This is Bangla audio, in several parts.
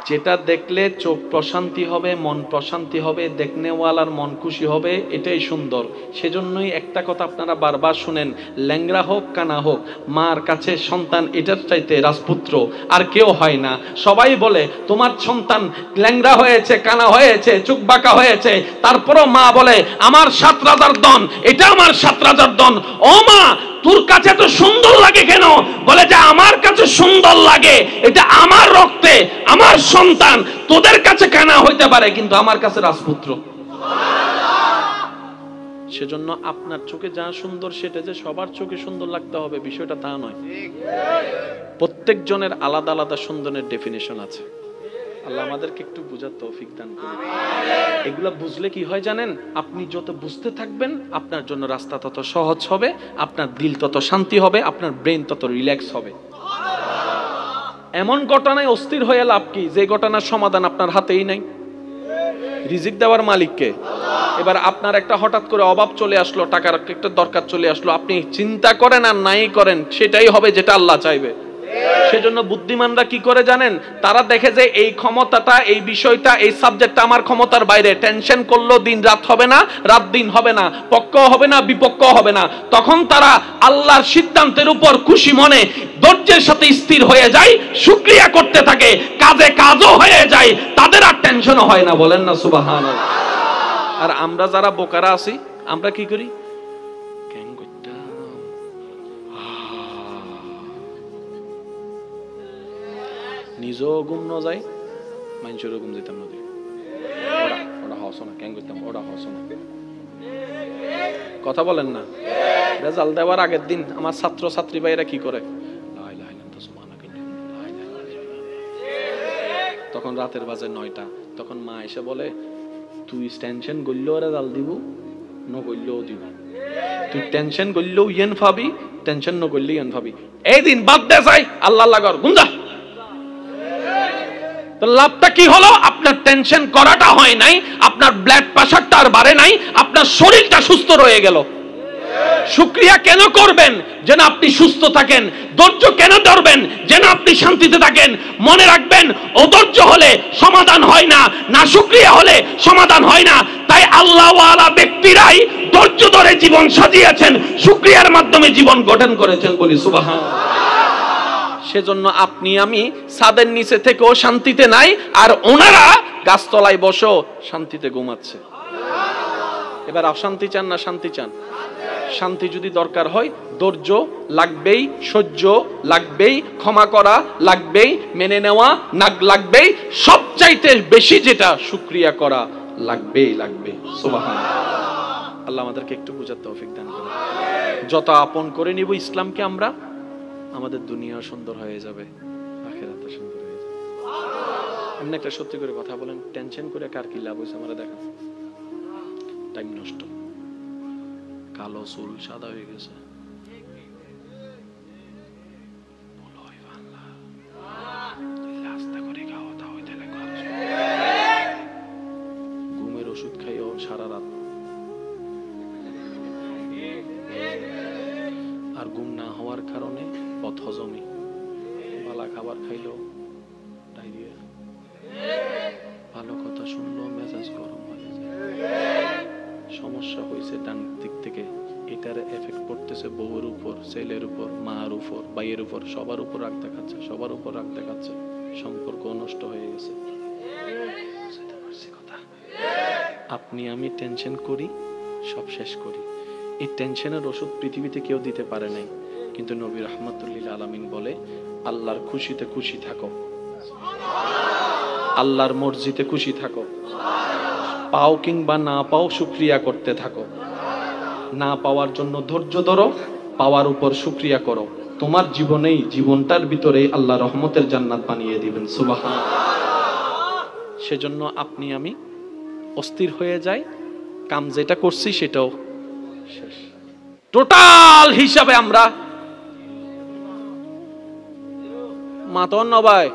যেটা দেখলে চোখ প্রশান্তি হবে, মন প্রশান্তি হবে, দেখনেওয়ালার মন খুশি হবে, এটাই সুন্দর। সেজন্যই একটা কথা আপনারা বারবার শুনেন, ল্যাংড়া হোক কানা হোক, মার কাছে সন্তান এটার চাইতে রাজপুত্র আর কেউ হয় না। সবাই বলে তোমার সন্তান ল্যাংড়া হয়েছে, কানা হয়েছে, চোখ বাঁকা হয়েছে, তারপরও মা বলে আমার 7 রাজার দন, এটা আমার 7 রাজার দন। ও মা, তোর কাছে এত সুন্দর লাগে কেন? বলে যে আমার কাছে সুন্দর লাগে, এটা আমার রক্তে, আমার সন্তান। তোদের কাছে কানা হইতে পারে, কিন্তু আমার কাছে রাজপুত্র। সেজন্য আপনার চোখে যা সুন্দর সেটা যে সবার চোখে সুন্দর লাগতে হবে বিষয়টা তা নয়। প্রত্যেক জনের আলাদা আলাদা সুন্দরের ডেফিনেশন আছে। আল্লাহ আমাদেরকে একটু বুঝার তৌফিক দান করুন। এগুলা বুঝলে কি হয় জানেন? আপনি যত বুঝতে থাকবেন আপনার জন্য রাস্তা তত সহজ হবে, আপনার দিল তত শান্তি হবে, আপনার ব্রেন তত রিল্যাক্স হবে। এমন ঘটনায় অস্থির হয়ে লাভ কি যে ঘটনার সমাধান আপনার হাতেই নাই? রিজিক দেওয়ার মালিককে। এবার আপনার একটা হঠাৎ করে অভাব চলে আসলো, টাকার একটা দরকার চলে আসলো, আপনি চিন্তা করেন আর নাই করেন সেটাই হবে যেটা আল্লাহ চাইবে। সেজন্য বুদ্ধিমানরা কি করে জানেন? তারা দেখে যে এই ক্ষমতাটা, এই বিষয়টা, এই সাবজেক্টটা আমার ক্ষমতার বাইরে, টেনশন করলেও দিন রাত হবে না, রাত দিন হবে না, পক্ষ হবে না, বিপক্ষ হবে না। তখন তারা আল্লাহর সিদ্ধান্তের উপর খুশি মনে ধৈর্যের সাথে স্থির হয়ে যায়, শুকরিয়া করতে থাকে, কাজে কাজও হয়ে যায়, তাদের আর টেনশনও হয় না। বলেন না সুবহানাল্লাহ। আর আমরা যারা বোকারা আছি, আমরা কি করি? নিজেও ঘুম ন যায়, মানুষেরও ঘুম যেতাম না, ওরা হস না, কেন করতাম, ওরা হস না। কথা বলেন না? রেজাল্ট দেওয়ার আগের দিন আমার ছাত্র ছাত্রী ভাইরা কি করে? তখন রাতের বাজে 9টা, তখন মা এসে বলে তুই টেনশন করলেও রেজাল্ট দিব, ন করলেও দিব। তুই টেনশন করলেও ইয়েন ভাবি, টেনশন ন করলেও ইয়েন ভাবি। এই দিন বাদ দে যাই, আল্লাহ লাগর গুঞ্জা। তো লাভটা কি হলো? আপনার টেনশন করাটা হয় নাই, আপনার ব্লাড প্রেশারটা আর বাড়ে নাই, আপনার শরীরটা সুস্থ রয়ে গেল। শুকরিয়া কেন করবেন? যেন আপনি সুস্থ থাকেন। ধৈর্য কেন ধরবেন? যেন আপনি শান্তিতে থাকেন। মনে রাখবেন, অধৈর্য হলে সমাধান হয় না, না শুকরিয়া হলে সমাধান হয় না। তাই আল্লাহওয়ালা ব্যক্তিরাই ধৈর্য ধরে জীবন সাজিয়েছেন, শুকরিয়ার মাধ্যমে জীবন গঠন করেছেন। বলি সুবহানাল্লাহ। সেজন্য আপনি আমি ছাদের নিচে থেকেও শান্তিতে নাই, আর ওনারা গাছতলায় বসো শান্তিতে ঘুমাচ্ছে। এবার অশান্তি চান না শান্তি চান? শান্তি যদি দরকার হয় ধৈর্য লাগবেই, সহ্য লাগবেই, ক্ষমা করা লাগবেই, মেনে নেওয়া লাগবেই, সবচাইতে বেশি যেটা শুকরিয়া করা লাগবেই লাগবে। সুবহানাল্লাহ। আল্লাহ আমাদেরকে একটু বুঝার তৌফিক দান করুন। যত আপন করে নিব ইসলামকে আমরা, আমাদের দুনিয়া সুন্দর হয়ে যাবে, আখিরাতও সুন্দর হয়ে যাবে। এমনি একটা সত্যি করে কথা বলেন, টেনশন করে কার কি লাভ হয়েছে? আমরা দেখেন টাইম নষ্ট, কালো চুল সাদা হয়ে গেছে, ঘুমের ওষুধ খাইও সারা রাত, আর ঘুম না হওয়ার কারণে পথ হজমি, বালা খাবার খাইলো ডায়রিয়া, ভালো কথা শুনলো মেজাজ গরম হয়ে যায়, সমস্যা হয়েছে ডান দিক থেকে, এটার এফেক্ট পড়তেছে বউর উপর, ছেলের উপর, মার উপর, ভাইয়ের উপর, সবার উপর রাগ দেখাচ্ছে, সবার উপর রাগ দেখাচ্ছে, সম্পর্ক নষ্ট হয়ে গেছে। আপনি আমি টেনশন করি, সব শেষ করি। এই টেনশনের ওষুধ পৃথিবীতে কেউ দিতে পারে নাই, কিন্তু নবী রাহমাতুল লিল আলামিন বলে আল্লাহর খুশিতে খুশি থাকো, আল্লাহর মর্জিতে খুশি থাকো, পাও কিংবা না পাও শুকরিয়া করতে থাকো, না পাওয়ার জন্য ধৈর্য ধরো, পাওয়ার উপর শুকরিয়া করো। তোমার জীবনেই, জীবনটার ভিতরে আল্লাহ রহমতের জান্নাত বানিয়ে দিবেন। সুবহানাল্লাহ। সেজন্য আপনি আমি অস্থির হয়ে যাই, কাম যেটা করছি সেটাও শেষ, টোটাল হিসাবে আমরা মাতন নবাই।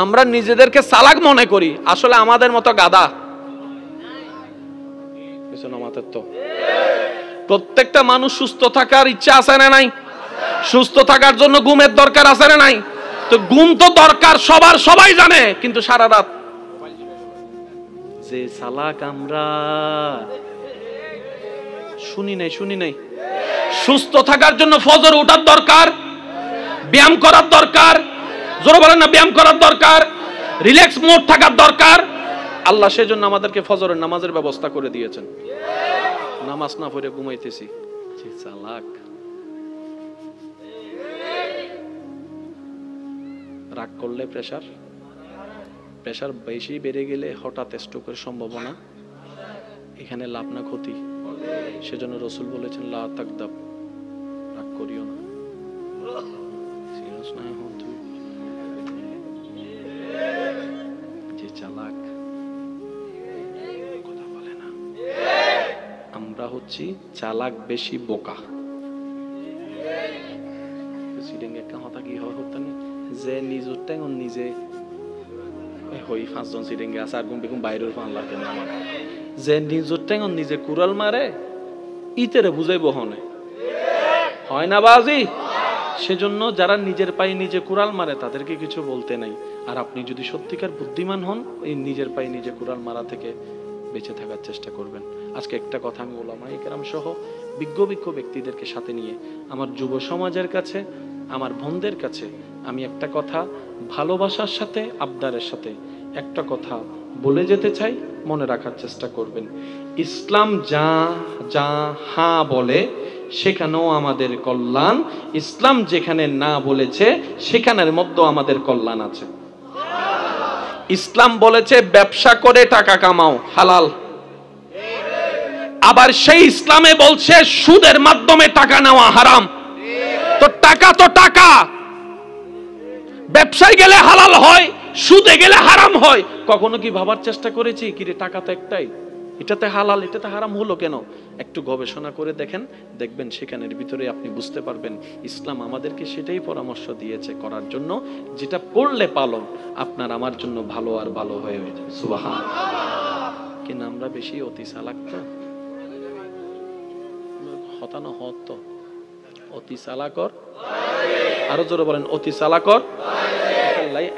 আমরা নিজেদেরকে চালাক মনে করি, আসলে আমাদের মতো গাধা। প্রত্যেকটা মানুষ সুস্থ থাকার ইচ্ছা আছে না নাই? সুস্থ থাকার জন্য ঘুমের দরকার আছে না নাই? তো ঘুম তো দরকার সবার, সবাই জানে, কিন্তু সারা রাত যে চালাক আমরা শুনি নাই। সুস্থ থাকার জন্য ফজর ওঠার দরকার, ব্যায়াম করার দরকার, জোরে বলেন না, ব্যায়াম করার দরকার, রিল্যাক্স মোড থাকার দরকার। আল্লাহ সেজন্য আমাদেরকে ফজরের নামাজের ব্যবস্থা করে দিয়েছেন। নামাজ না পড়ে ঘুমাইতেছি, যে চালাক। রাগ করলে প্রেসার বেশি বেড়ে গেলে হঠাৎ স্ট্রোকের সম্ভাবনা, এখানে লাভ না ক্ষতি। সেজন্য রাসূল বলেছেন লা তাকদাব, রাগ করিও না। সিরিয়াস না হন তুই, যে চালাক, কথা বলে না। আমরা হচ্ছি চালাক বেশি বোকা। সিরিঙ্গে একটা কথা কি হয় হতেন, যে নিজের টাইম নিজে হই 5 জন সিরিঙ্গে আছে আর গুম বাইরের ফান লাগে না। যে নিজের টাইম নিজে কুড়াল মারে ইতেরে বুঝাইব হনে হয় না বাজি। সেজন্য যারা নিজের পায়ে নিজে কুড়াল মারে তাদেরকে কিছু বলতে নাই। আর আপনি যদি সত্যিকার বুদ্ধিমান হন, এই নিজের পায়ে নিজে কুড়াল মারা থেকে বেঁচে থাকার চেষ্টা করবেন। আজকে একটা কথা আমি উলামায়ে কেরাম সহ বিজ্ঞ ব্যক্তিদেরকে সাথে নিয়ে আমার যুব সমাজের কাছে, আমার বোনদের কাছে আমি একটা কথা ভালোবাসার সাথে, আবদারের সাথে একটা কথা বলে যেতে চাই, মনে রাখার চেষ্টা করবেন। ইসলাম যা যা হ্যাঁ বলে সেখানেও আমাদের কল্যাণ, ইসলাম যেখানে না বলেছে সেখানের মধ্যেও আমাদের কল্যাণ আছে। ইসলাম বলেছে ব্যবসা করে টাকা কামাও, হালাল। আবার সেই ইসলামে বলছে সুদের মাধ্যমে টাকা নেওয়া হারাম। তো টাকা ব্যবসায় গেলে হালাল হয়, সুদে গেলে হারাম হয়। কখনো কি ভাবার চেষ্টা করেছি কি রে, টাকা তো একটাই, এটাতে হালাল এটাতে হারাম হলো কেন? একটু গবেষণা করে দেখবেন সেখানের ভিতরে আপনি বুঝতে পারবেন ইসলাম আমাদেরকে সেটাই পরামর্শ দিয়েছে করার জন্য, যেটা করলে পালন আপনার আমার জন্য ভালো আর ভালো হয়ে যাবে। সুবহানাল্লাহ। কিন্তু আমরা বেশি অতি চালাক তো, হতানো হত অতি চালাকর, আরো জোরে বলেন অতি চালাকর।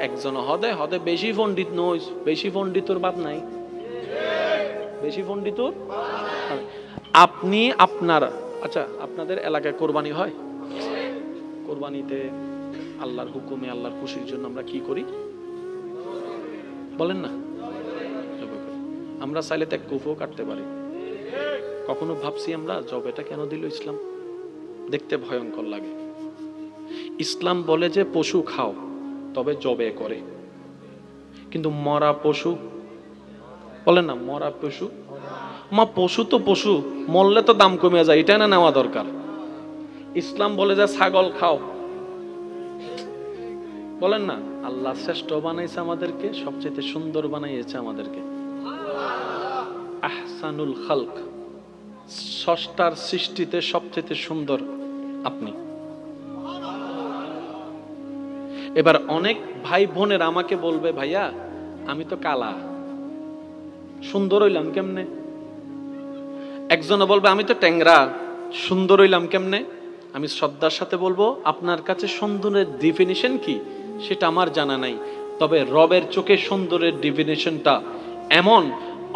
একজন হদে বেশি পণ্ডিত নই, বেশি পণ্ডিতর বাদ নাই, বেশি পণ্ডিতর। আপনি আপনার আচ্ছা, আপনাদের এলাকায় কোরবানি হয়? কোরবানিতে আল্লাহর হুকুমে আল্লাহর খুশির জন্য আমরা কি করি বলেন না? আমরা চাইলে তো এক কুফও কাটতে পারি। কখনো ভাবছি আমরা জবেটা কেন দিল ইসলাম? দেখতে ভয়ঙ্কর লাগে। ইসলাম বলে যে পশু খাও, তবে জবে করে। কিন্তু মরা পশু বলেন না, মরা পশু, পশু তো পশু, মরলে তো দাম কমে যায়, এটা না নেওয়া দরকার। ইসলাম বলে যে ছাগল খাও, বলেন না। আল্লাহ শ্রেষ্ঠ বানাইছে আমাদেরকে, সবচেয়ে সুন্দর বানাইছে আমাদেরকে। আহসানুল খালক, স্রষ্টার সৃষ্টিতে সবচেয়ে সুন্দর আপনি। এবার অনেক ভাই বোনের আমাকে বলবে, ভাইয়া আমি তো কালা, সুন্দর হইলাম কেমনে? একজনে বলবে আমি তো ট্যাংরা, সুন্দর হইলাম কেমনে? আমি শ্রদ্ধার সাথে বলবো, আপনার কাছে সুন্দরের ডেফিনিশন কি সেটা আমার জানা নাই, তবে রবের চোখে সুন্দরের ডেফিনিশনটা এমন,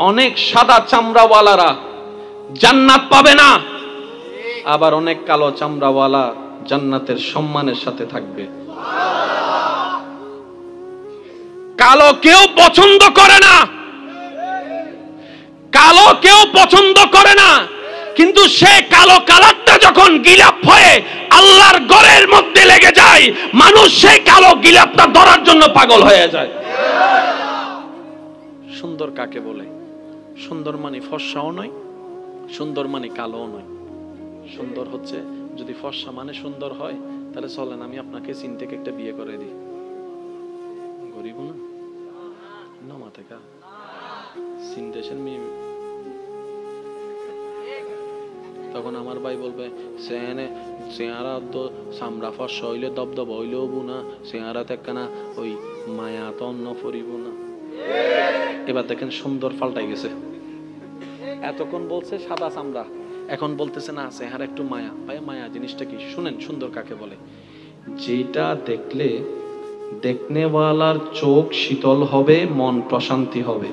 অনেক সাদা চামড়াওয়ালারা জান্নাত পাবে না, আবার অনেক কালো চামড়াওয়ালা জান্নাতের সম্মানের সাথে থাকবে। কালো কেউ পছন্দ করে না, কালো কেউ পছন্দ করে না, কিন্তু সে কালো কালারটা যখন গিলাপ হয়ে আল্লাহর ঘরের মধ্যে লেগে যায়, মানুষ সেই কালো গিলাপটা ধরার জন্য পাগল হয়ে যায়। সুন্দর কাকে বলে? সুন্দর মানে ফর্সাও নয়, সুন্দর মানে কালোও নয়। সুন্দর হচ্ছে, যদি ফর্সা মানে সুন্দর হয় তাহলে চলেন আমি আপনাকে চীন থেকে একটা বিয়ে করে দিই। গরিব না নামা থেকে চীন দেশের মেয়ে, তখন আমার ভাই বলবে চেহারা তো চামড়া ফর্সা হইলে দবদব হইলেও বুনা, চেহারা থেকে না ওই মায়া তো অন্য ফরিব না। এবার দেখেন সুন্দর পাল্টাই গেছে। এতক্ষণ বলছে সাদা চামড়া, এখন বলতেছে না চেহারা একটু মায়া। ভাই মায়া জিনিসটা কি? শুনেন, সুন্দর কাকে বলে? যেটা দেখলে দেখনেওয়ালার চোখ শীতল হবে, মন প্রশান্তি হবে।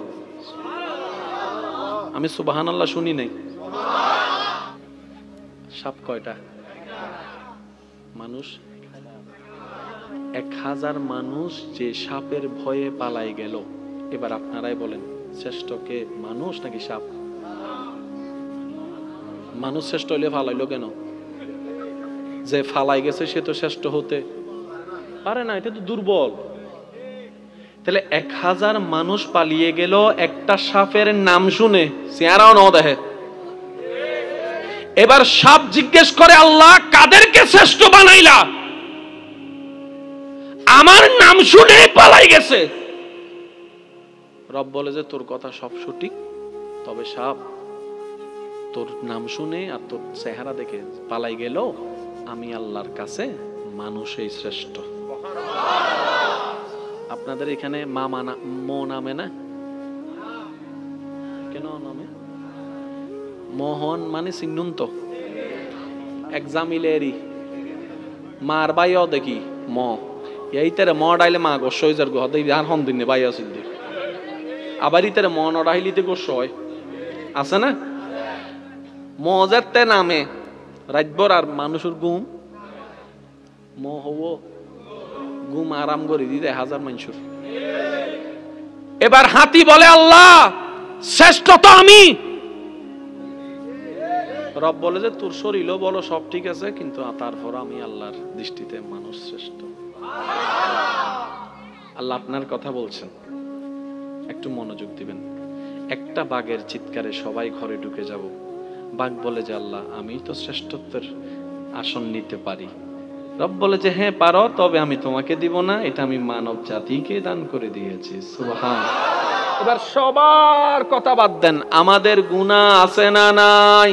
আমি সুবহানাল্লাহ শুনি নাই। সাপ কয়টা? মানুষ 1000 মানুষ যে সাপের ভয়ে পালাই গেল। এবার আপনারাই বলেন, শ্রেষ্ঠ কে, মানুষ নাকি সাপ? মানুষ শ্রেষ্ঠ হইলে ফালাইলো কেন? যে ফালাই গেছে সে তো শ্রেষ্ঠ হতে পারে না, এটা তো দুর্বল। তাহলে 1000 মানুষ পালিয়ে গেল একটা সাপের নাম শুনে, চেহারাও ন দেখে। এবার সাপ জিজ্ঞেস করে, আল্লাহ কাদেরকে শ্রেষ্ঠ বানাইলা? আমার নাম শুনে পালাই গেছে। রব বলে যে তোর কথা সব সঠিক, তবে সাপ তোর নাম শুনে আর তোর চেহারা দেখে পালাই গেল। আমি আল্লাহর কাছে মানুষই শ্রেষ্ঠ। আপনাদের এখানে মো নামে না কেন? নামে মোহন মানে চিহ্নুন তো এক্সামিলেরি মার বাইও দেখি ম এইটারে ম ডাইলে মা গোস হয়ে যার গো আর হন দিনে বাই আছে। আবার ইতারে ম নড়াইলিতে গোস হয় আছে না? মজারতে নামে রাতভর আর মানুষের ঘুম ম হব ঘুম আরাম করে দিতে 1000 মানুষের। এবার হাতি বলে, আল্লাহ শ্রেষ্ঠ তো আমি। রব বলে যে তোর শরীরও বলো সব ঠিক আছে, কিন্তু তারপর আমি আল্লাহর দৃষ্টিতে মানুষ শ্রেষ্ঠ। আল্লাহ আপনার কথা বলছেন, একটু মনোযোগ দিবেন। একটা বাঘের চিৎকারে সবাই ঘরে ঢুকে যাব। বাঘ বলে যে আল্লাহ আমি তো শ্রেষ্ঠত্বের আসন নিতে পারি। রব বলে যে হ্যাঁ পারো, তবে আমি তোমাকে দিব না, এটা আমি মানব জাতিকে দান করে দিয়েছি। সুবহান। এবার সবার কথা বাদ দেন, আমাদের গুনাহ আছে না নাই?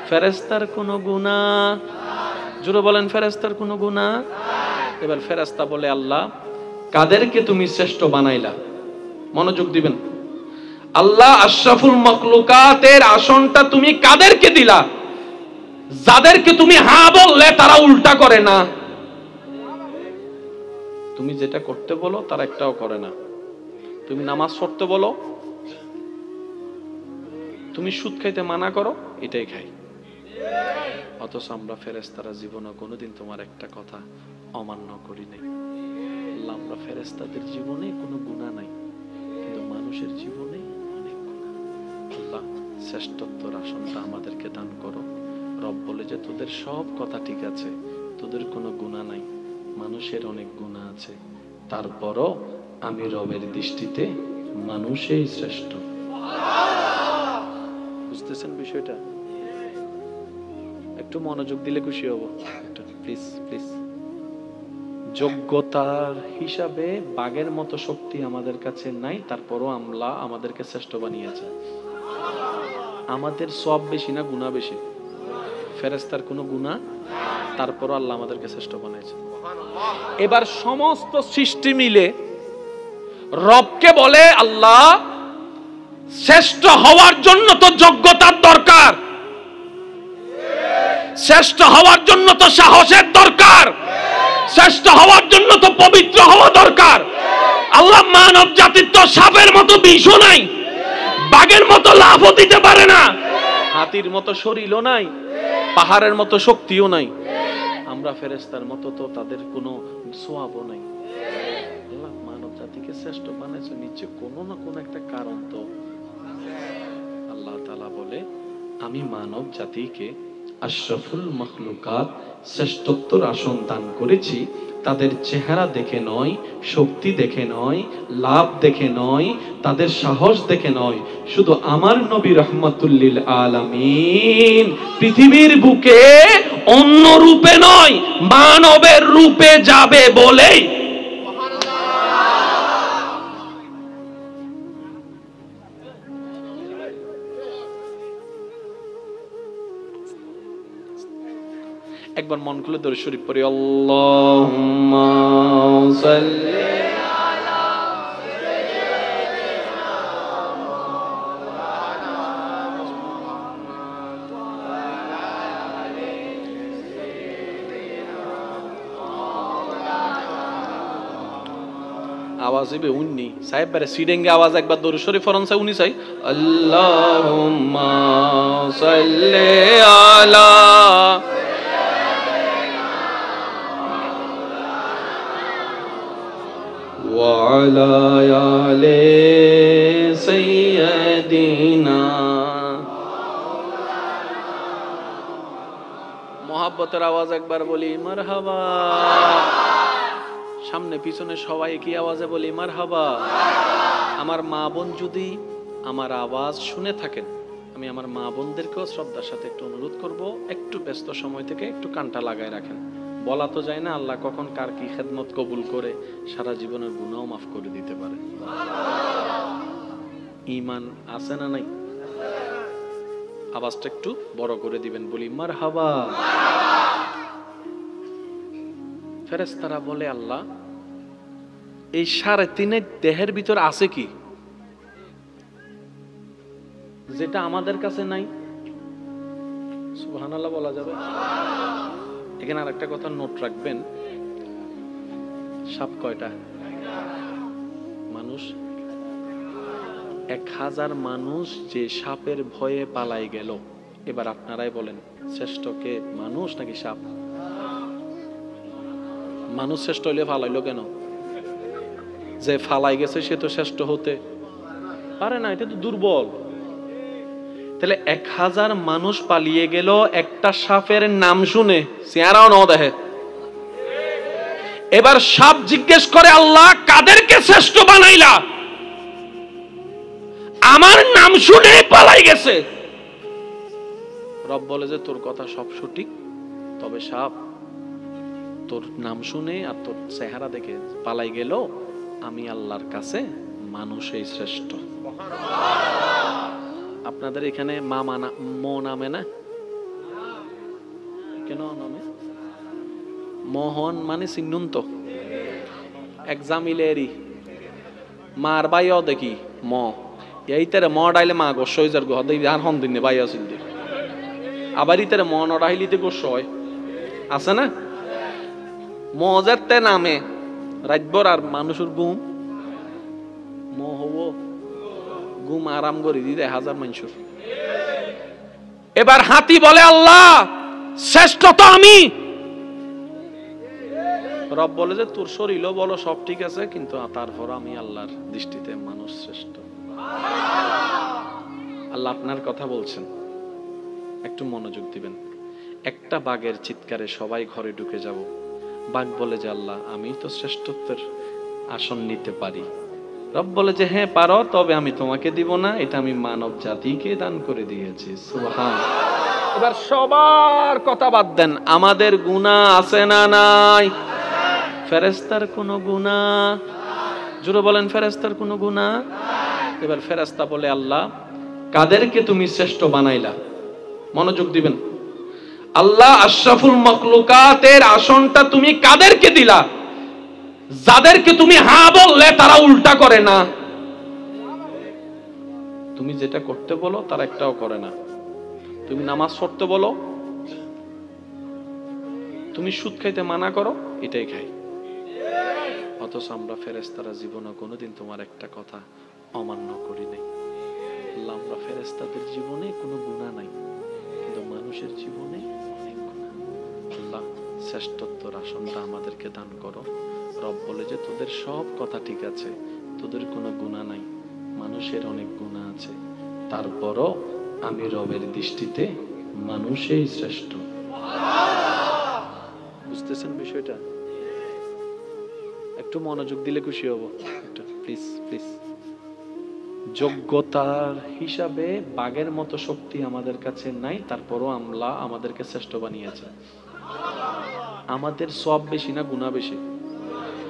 ফেরেশতার কোনো গুনাহ? জোরে বলেন, ফেরেশতার কোনো গুনাহ? এবার ফেরেশতা বলে, আল্লাহ কাদেরকে তুমি শ্রেষ্ঠ বানাইলা? মনোযোগ দিবেন। আল্লাহ আশরাফুল মাখলুকাতের আসনটা তুমি কাদেরকে দিলা? যাদেরকে তুমি হ্যাঁ বললে তারা উল্টা করে না। তুমি যেটা করতে বলো তারা একটাও করে না। তুমি নামাজ পড়তে বলো, তুমি সুদ খাইতে মানা করো, এটাই খাই। অথচ আমরা ফেরেশতারা জীবনে কোনোদিন তোমার একটা কথা অমান্য করি নাই। আল্লাহ আমরা ফেরেশতাদের জীবনে কোনো গুনাহ নাই, কিন্তু মানুষের জীবনে অনেক গুনাহ। আল্লাহ শ্রেষ্ঠত্বের আসনটা আমাদেরকে দান করো। রব বলে যে তোদের সব কথা ঠিক আছে, তোদের কোনো গুনাহ নাই, মানুষের অনেক গুনাহ আছে, তারপরও আমি রবের দৃষ্টিতে মানুষই শ্রেষ্ঠ। বুঝতেছেন বিষয়টা? একটু মনোযোগ দিলে খুশি হব। একটু প্লিজ প্লিজ। যোগ্যতার হিসাবে বাঘের মতো শক্তি আমাদের কাছে নাই, তারপরও আল্লাহ আমাদেরকে শ্রেষ্ঠ বানিয়েছে। আমাদের সওয়াব বেশি না গুনাহ বেশি? ফেরেশতার কোনো গুনাহ, তারপরও আল্লাহ আমাদেরকে শ্রেষ্ঠ বানাইছে। এবার সমস্ত সৃষ্টি মিলে রবকে বলে, আল্লাহ শ্রেষ্ঠ হওয়ার জন্য তো যোগ্যতার দরকার, শ্রেষ্ঠ হওয়ার জন্য তো সাহসের দরকার, শ্রেষ্ঠ হওয়ার জন্য তো পবিত্র হওয়া দরকার। আল্লাহ মানব জাতির তো সাপের মতো বিষও নাই, বাঘের মতো লাফও দিতে পারে না, হাতির মতো শরীরও নাই, পাহাড়ের মতো শক্তিও নাই। আমরা ফেরেশতার মতো তো তাদের কোনো সোয়াবও নাই। আল্লাহ মানব জাতিকে শ্রেষ্ঠ বানাইছে, নিচে কোনো না কোনো একটা কারণ তো। আল্লাহ তাআলা বলে, আমি মানব জাতিকে আশরাফুল মাখলুকাত শ্রেষ্ঠত্বের আসন দান করেছি। তাদের চেহারা দেখে নয়, শক্তি দেখে নয়, লাভ দেখে নয়, তাদের সাহস দেখে নয়, শুধু আমার নবী রাহমাতুল লিল আলামিন পৃথিবীর বুকে অন্য রূপে নয়, মানবের রূপে যাবে বলেই। একবার মন খুলে দরুদ শরীফ পড়ি, আল্লাহুম্মা সাল্লি আলা সাইয়্যিদিনা মাওলানা মুহাম্মদ ওয়া আলা আলি সাইয়্যিদিনা মাওলানা আওয়াজ হবে উন্নি সাহেব বারে সিডেঙ্গে আওয়াজ একবার দরুদ শরীফ পড়ন চাই উনি চাই আল্লাহুম্মা সাল্লি আলা ওয়া আলা আলি সাইয়্যিদিনা মোহাব্বতের আওয়াজ একবার বলি মারহাবা সামনে পিছনে সবাই কি আওয়াজে বলি মারহাবা আমার মা বোন যদি আমার আওয়াজ শুনে থাকেন আমি আমার মা বোনদেরকেও শ্রদ্ধার সাথে একটু অনুরোধ করব একটু ব্যস্ত সময় থেকে একটু কানটা লাগায় রাখেন বলা তো যায় না আল্লাহ কখন কার কি খেদমত কবুল করে সারা জীবনের গুনাহ মাফ করে দিতে পারে ঈমান আছে না নাই আওয়াজটা একটু বড় করে দিবেন বলি মারহাবা ফেরেশতারা বলে আল্লাহ এই 3.5 দেহের ভিতর আছে কি যেটা আমাদের কাছে নাই সুবহানাল্লাহ বলা যাবে এখানে আরেকটা কথা নোট রাখবেন সাপ কয়টা মানুষ 1000 মানুষ যে সাপের ভয়ে পালাই গেল এবার আপনারাই বলেন শ্রেষ্ঠ কে মানুষ নাকি সাপ মানুষ শ্রেষ্ঠ হইলে ফালাইলো কেন যে ফালাই গেছে সে তো শ্রেষ্ঠ হতে পারে না এটা তো দুর্বল তাহলে 1000 মানুষ পালিয়ে গেল একটা সাপের নাম শুনে চেহারাও না দেখে এবার সাপ জিজ্ঞেস করে আল্লাহ কাদেরকে শ্রেষ্ঠ বানাইলা আমার নাম শুনে পালাই গেছে রব বলে যে তোর কথা সব সঠিক তবে সাপ তোর নাম শুনে আর তোর চেহারা দেখে পালাই গেল আমি আল্লাহর কাছে মানুষই শ্রেষ্ঠ আপনাদের এখানে মা নামে না কেন নামে মোহন মানে চিহ্নুন তো এক্সামিলেরি মার বাইও দেখি ম এইটারে ম ডাইলে মা গোস হয়ে যার গো আর হন দিনে বাই আসিল আবার ইতারে ম নড়াইলিতে গোস হয় আছে না মজারতে নামে রাতভর আর মানুষের ঘুম ম হব ঘুম আরাম করে দিতে 1000 মানুষের এবার হাতি বলে আল্লাহ শ্রেষ্ঠ তো আমি রব বলে যে তোর শরীরও বলো সব ঠিক আছে কিন্তু তারপর আমি আল্লাহর দৃষ্টিতে মানুষ শ্রেষ্ঠ আল্লাহ আপনার কথা বলছেন একটু মনোযোগ দিবেন একটা বাঘের চিৎকারে সবাই ঘরে ঢুকে যাব বাঘ বলে যে আল্লাহ আমি তো শ্রেষ্ঠত্বের আসন নিতে পারি রব বলে যে হ্যাঁ পারো তবে আমি তোমাকে দিব না এটা আমি মানব জাতিকে দান করে দিয়েছি সুবহান এবার সবার কথা বাদ দেন আমাদের গুনাহ আছে না নাই ফেরেশতার কোনো গুনাহ জোরে বলেন ফেরেশতার কোনো গুনাহ এবার ফেরেশতা বলে আল্লাহ কাদেরকে তুমি শ্রেষ্ঠ বানাইলা মনোযোগ দিবেন আল্লাহ আশরাফুল মাখলুকাতের আসনটা তুমি কাদেরকে দিলা যাদেরকে তুমি হ্যাঁ বললে তারা উল্টা করে না তুমি যেটা করতে বলো তারা একটাও করে না তুমি নামাজ পড়তে বলো তুমি সুদ খাইতে মানা করো এটাই খাই অথচ আমরা ফেরেশতারা জীবনে কোনোদিন তোমার একটা কথা অমান্য করি নাই আল্লাহ আমরা ফেরেশতাদের জীবনে কোনো গুনাহ নাই কিন্তু মানুষের জীবনে অনেক গুনাহ আল্লাহ শ্রেষ্ঠত্বের আসনটা আমাদেরকে দান করো রব বলে যে তোদের সব কথা ঠিক আছে তোদের কোনো গুনাহ নাই মানুষের অনেক গুনাহ আছে তারপরও আমি রবের দৃষ্টিতে মানুষই শ্রেষ্ঠ বুঝতেছেন বিষয়টা একটু মনোযোগ দিলে খুশি হব একটু প্লিজ প্লিজ যোগ্যতার হিসাবে বাঘের মতো শক্তি আমাদের কাছে নাই তারপরও আল্লাহ আমাদেরকে শ্রেষ্ঠ বানিয়েছে আমাদের সওয়াব বেশি না গুনাহ বেশি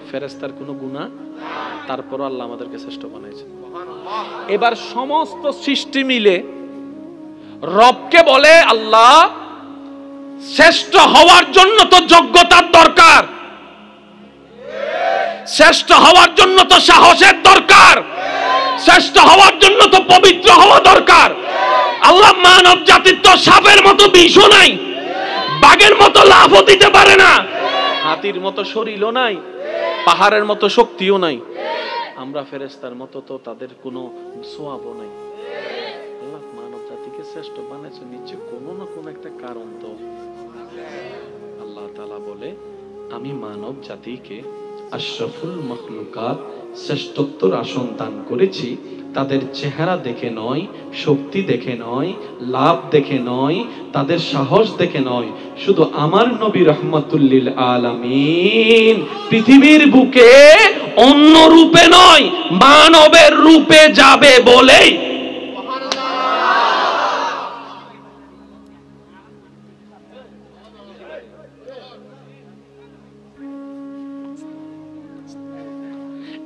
ফেরেশতার কোনো গুনাহ তারপরও আল্লাহ আমাদেরকে শ্রেষ্ঠ বানাইছে এবার সমস্ত সৃষ্টি মিলে রবকে বলে আল্লাহ শ্রেষ্ঠ হওয়ার জন্য তো যোগ্যতার দরকার শ্রেষ্ঠ হওয়ার জন্য তো সাহসের দরকার শ্রেষ্ঠ হওয়ার জন্য তো পবিত্র হওয়া দরকার আল্লাহ মানব জাতির তো সাপের মতো বিষও নাই বাঘের মতো লাফও দিতে পারে না হাতির মতো শরীরও নাই পাহাড়ের মতো শক্তিও নাই আমরা ফেরেশতার মতো তো তাদের কোনো সওয়াবও নাই। আল্লাহ মানব জাতিকে শ্রেষ্ঠ বানাইছে নিচে কোনো না কোনো একটা কারণ তো। আল্লাহ তাআলা বলে আমি মানব জাতিকে আশরাফুল মাখলুকাত শ্রেষ্ঠত্বর আসন দান করেছি, তাদের চেহারা দেখে নয়, শক্তি দেখে নয়, লাভ দেখে নয়, তাদের সাহস দেখে নয়, শুধু আমার নবী রাহমাতুল লিল আলামিন পৃথিবীর বুকে অন্য রূপে নয় মানবের রূপে যাবে বলেই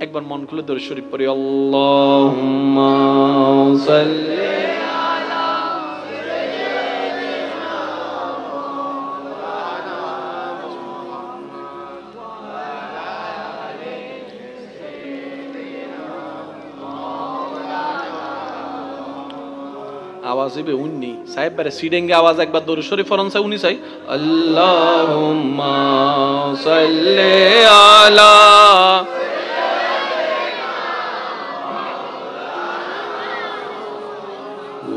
একবার মন খুলে দরুদ শরীফ পড়ি। আল্লাহুম্মা সাল্লি আলা সাইয়্যিদিনা মুহাম্মাদ ওয়া আলা আলি সাইয়্যিদিনা মাওলানা। আওয়াজ হবে উন্নি সাহেব বারে সিডেঙ্গে আওয়াজ একবার দরুদ শরীফ পড়ন চাই উনি চাই আল্লাহুম্মা সাল্লি আলা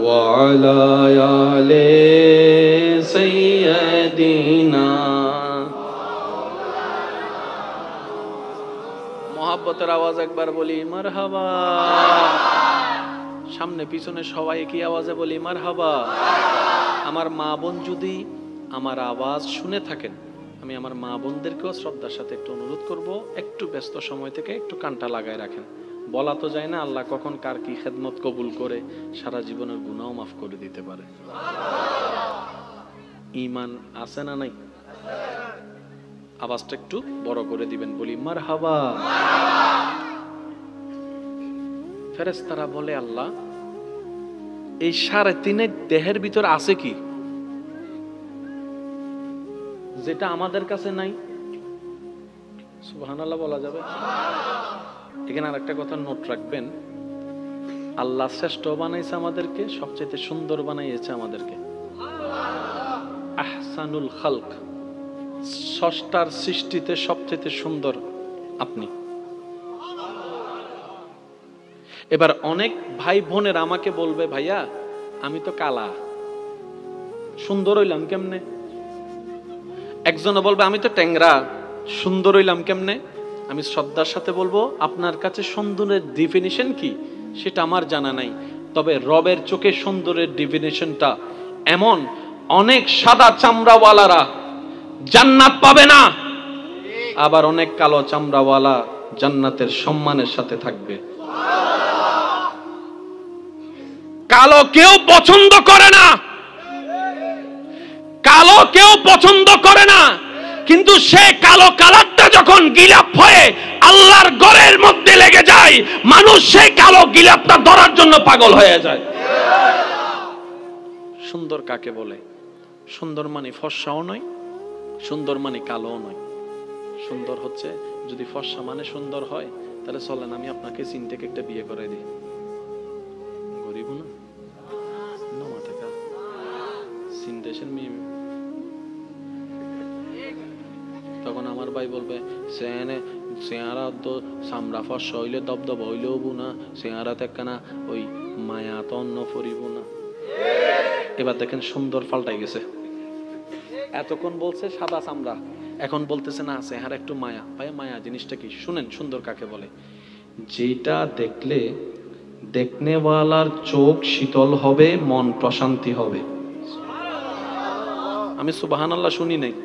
وعلى آل سيدنا মোহাব্বতের আওয়াজ একবার বলি মারহাবা। সামনে পিছনে সবাই কি আওয়াজে বলি মারহাবা। আমার মা বোন যদি আমার আওয়াজ শুনে থাকেন, আমি আমার মা বোনদেরকেও শ্রদ্ধার সাথে একটু অনুরোধ করব, একটু ব্যস্ত সময় থেকে একটু কানটা লাগায় রাখেন। বলা তো যায় না আল্লাহ কখন কার কি খেদমত কবুল করে সারা জীবনের গুনাহ মাফ করে দিতে পারে। ঈমান আছে না নাই? আওয়াজটা একটু বড় করে দিবেন, বলি মারহাবা। ফেরেশতারা বলে আল্লাহ এই 3.5 দেহের ভিতর আছে কি যেটা আমাদের কাছে নাই? সুবহানাল্লাহ বলা যাবে? এখানে আরেকটা কথা নোট রাখবেন, আল্লাহ শ্রেষ্ঠ বানাইছে আমাদেরকে, সবচেয়ে সুন্দর বানাইছে আমাদেরকে। আহসানুল খালক, স্রষ্টার সৃষ্টিতে সবচেয়ে সুন্দর আপনি। এবার অনেক ভাই বোনের আমাকে বলবে ভাইয়া আমি তো কালা, সুন্দর হইলাম কেমনে? একজনে বলবে আমি তো ট্যাংরা, সুন্দর হইলাম কেমনে? আমি শ্রদ্ধার সাথে বলবো আপনার কাছে সুন্দরের ডেফিনিশন কি সেটা আমার জানা নাই, তবে রবের চোখে সুন্দরের ডেফিনিশনটা এমন, অনেক সাদা চামড়াওয়ালারা জান্নাত পাবে না, আবার অনেক কালো চামড়াওয়ালা জান্নাতের সম্মানের সাথে থাকবে। কালো কেউ পছন্দ করে না, কালো কেউ পছন্দ করে না, কিন্তু সে কালো কালারটা যখন গিলাপ হয়ে আল্লাহর ঘরের মধ্যে লেগে যায়, মানুষ সেই কালো গিলাপটা ধরার জন্য পাগল হয়ে যায়। সুন্দর কাকে বলে? সুন্দর মানে ফর্সাও নয়, সুন্দর মানে কালোও নয়। সুন্দর হচ্ছে যদি ফর্সা মানে সুন্দর হয় তাহলে চলেন আমি আপনাকে চীন থেকে একটা বিয়ে করে দিই। গরিব না নমা থেকে চীন দেশের মেয়ে, তখন আমার ভাই বলবে চেহারা তো চামড়া ফর্সা হইলে দবদব হইলেও বুনা, চেহারা তেকানা ওই মায়া তো অন্য ফরিব না। এবার দেখেন সুন্দর পাল্টাই গেছে, এতক্ষণ বলছে সাদা চামড়া, এখন বলতেছে না চেহারা একটু মায়া। ভাই মায়া জিনিসটা কি? শুনেন সুন্দর কাকে বলে? যেটা দেখলে দেখনেওয়ালার চোখ শীতল হবে, মন প্রশান্তি হবে। আমি সুবহানাল্লাহ শুনি নাই?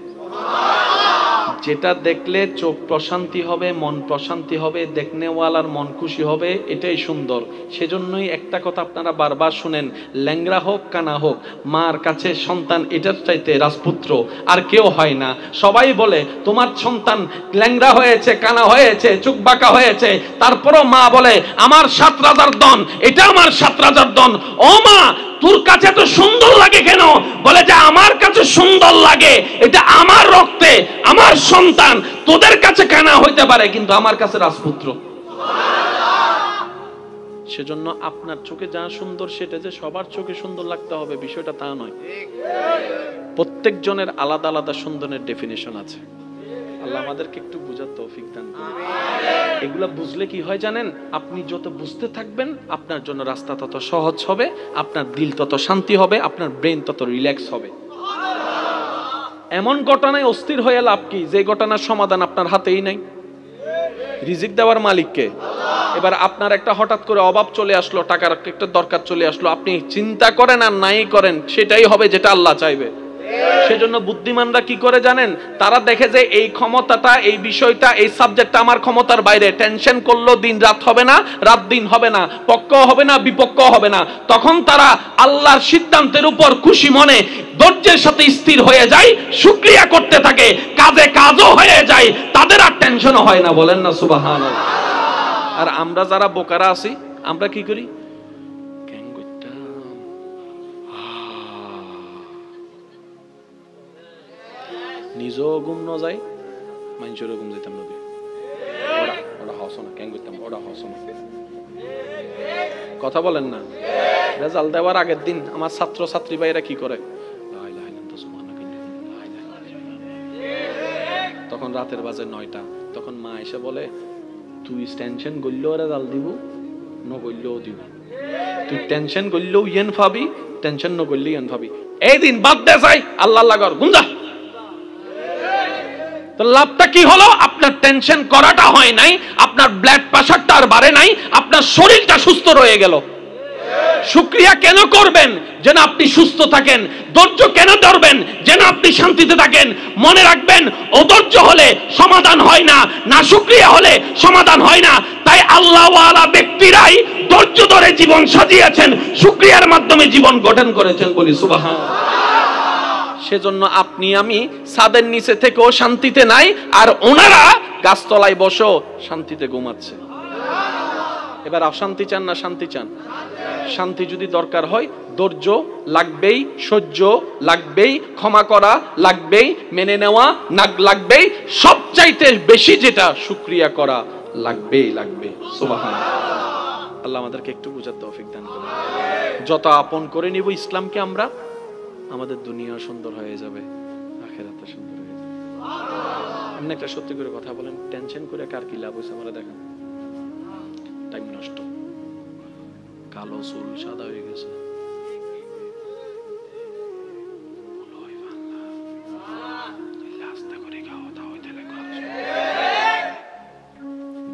যেটা দেখলে চোখ প্রশান্তি হবে, মন প্রশান্তি হবে, দেখনেওয়ালার মন খুশি হবে, এটাই সুন্দর। সেজন্যই একটা কথা আপনারা বারবার শুনেন, ল্যাংড়া হোক কানা হোক, মার কাছে সন্তান এটার চাইতে রাজপুত্র আর কেউ হয় না। সবাই বলে তোমার সন্তান ল্যাংড়া হয়েছে, কানা হয়েছে, চোখ বাঁকা হয়েছে, তারপরও মা বলে আমার 7 রাজার দন, এটা আমার 7 রাজার দন। ও মা তোর কাছে এত সুন্দর লাগে কেন? বলে যে আমার কাছে সুন্দর লাগে, এটা আমার রক্তে, আমার সন্তান। তোদের কাছে কানা হইতে পারে কিন্তু আমার কাছে রাজপুত্র। সেজন্য আপনার চোখে যা সুন্দর সেটা যে সবার চোখে সুন্দর লাগতে হবে বিষয়টা তা নয়। প্রত্যেকজনের আলাদা আলাদা সুন্দরের ডেফিনিশন আছে। আল্লাহ আমাদেরকে একটু বুঝার তৌফিক দান করুন। এগুলা বুঝলে কি হয় জানেন, আপনি যত বুঝতে থাকবেন আপনার জন্য রাস্তা তত সহজ হবে, আপনার দিল তত শান্তি হবে, আপনার ব্রেন তত রিল্যাক্স হবে। এমন ঘটনায় অস্থির হয়ে লাভ কি যে ঘটনার সমাধান আপনার হাতেই নাই। রিজিক দেওয়ার মালিককে। এবার আপনার একটা হঠাৎ করে অভাব চলে আসলো, টাকার একটা দরকার চলে আসলো, আপনি চিন্তা করেন আর নাই করেন সেটাই হবে যেটা আল্লাহ চাইবে। সেজন্য বুদ্ধিমানরা কি করে জানেন, তারা দেখে যে এই ক্ষমতাটা, এই বিষয়টা, এই সাবজেক্টটা আমার ক্ষমতার বাইরে, টেনশন করলো দিন রাত হবে না, রাত দিন হবে না, পক্ষ হবে না, বিপক্ষ হবে না, তখন তারা আল্লাহর সিদ্ধান্তের উপর খুশি মনে ধৈর্যের সাথে স্থির হয়ে যায়, শুকরিয়া করতে থাকে, কাজে কাজও হয়ে যায়, তাদের আর টেনশনও হয় না। বলেন না সুবহানাল্লাহ। আর আমরা যারা বোকারা আছি, আমরা কি করি, নিজেও ঘুম ন যায়, মানুষেরও ঘুম যেতাম না, ওরা হস না, কেন করতাম, ওরা হস না, কথা বলেন না। রেজাল্ট দেওয়ার আগের দিন আমার ছাত্র ছাত্রী ভাইরা কি করে, তখন রাতের বাজে 9টা, তখন মা এসে বলে তুই টেনশন করলেও রেজাল্ট দিব, ন করলেও দিব, তুই টেনশন করলেও ইয়েন ভাবি, টেনশন ন করলে ইয়েন ভাবি, এই দিন বাদ দে যাই, আল্লাহ আল্লাহ কর, গুঞ্জা। তো লাভটা কি হলো, আপনার টেনশন করাটা হয় নাই, আপনার ব্লাড প্রেশারটা আর বাড়ে নাই, আপনার শরীরটা সুস্থ রয়ে গেল। শুকরিয়া কেন করবেন, যেন আপনি সুস্থ থাকেন। ধৈর্য কেন ধরবেন, যেন আপনি শান্তিতে থাকেন। মনে রাখবেন, অধৈর্য হলে সমাধান হয় না, না শুকরিয়া হলে সমাধান হয় না। তাই আল্লাহ ওয়ালা ব্যক্তিরাই ধৈর্য ধরে জীবন সাজিয়েছেন, শুকরিয়ার মাধ্যমে জীবন গঠন করেছেন, বলি সুবহানাল্লাহ। সেজন্য আপনি আমি ছাদের নিচে থেকেও শান্তিতে নাই, আর ওনারা গাছতলায় বসো শান্তিতে ঘুমাচ্ছে। এবার অশান্তি চান না শান্তি চান? শান্তি যদি দরকার হয় ধৈর্য লাগবেই, সহ্য লাগবেই, ক্ষমা করা লাগবেই, মেনে নেওয়া লাগবেই, সবচাইতে বেশি যেটা শুকরিয়া করা লাগবেই লাগবে। সুবহানাল্লাহ। আল্লাহ আমাদেরকে একটু বুঝার তৌফিক দান করুন। যত আপন করে নিব ইসলামকে আমরা, আমাদের দুনিয়া সুন্দর হয়ে যাবে, আখিরাতটা সুন্দর হয়ে যাবে। আপনি একটা সত্যি করে কথা বলেন, টেনশন করে কার কি লাভ হয়েছে আমরা দেখেন? টাইম নষ্ট, কালো চুল সাদা হয়ে গেছে,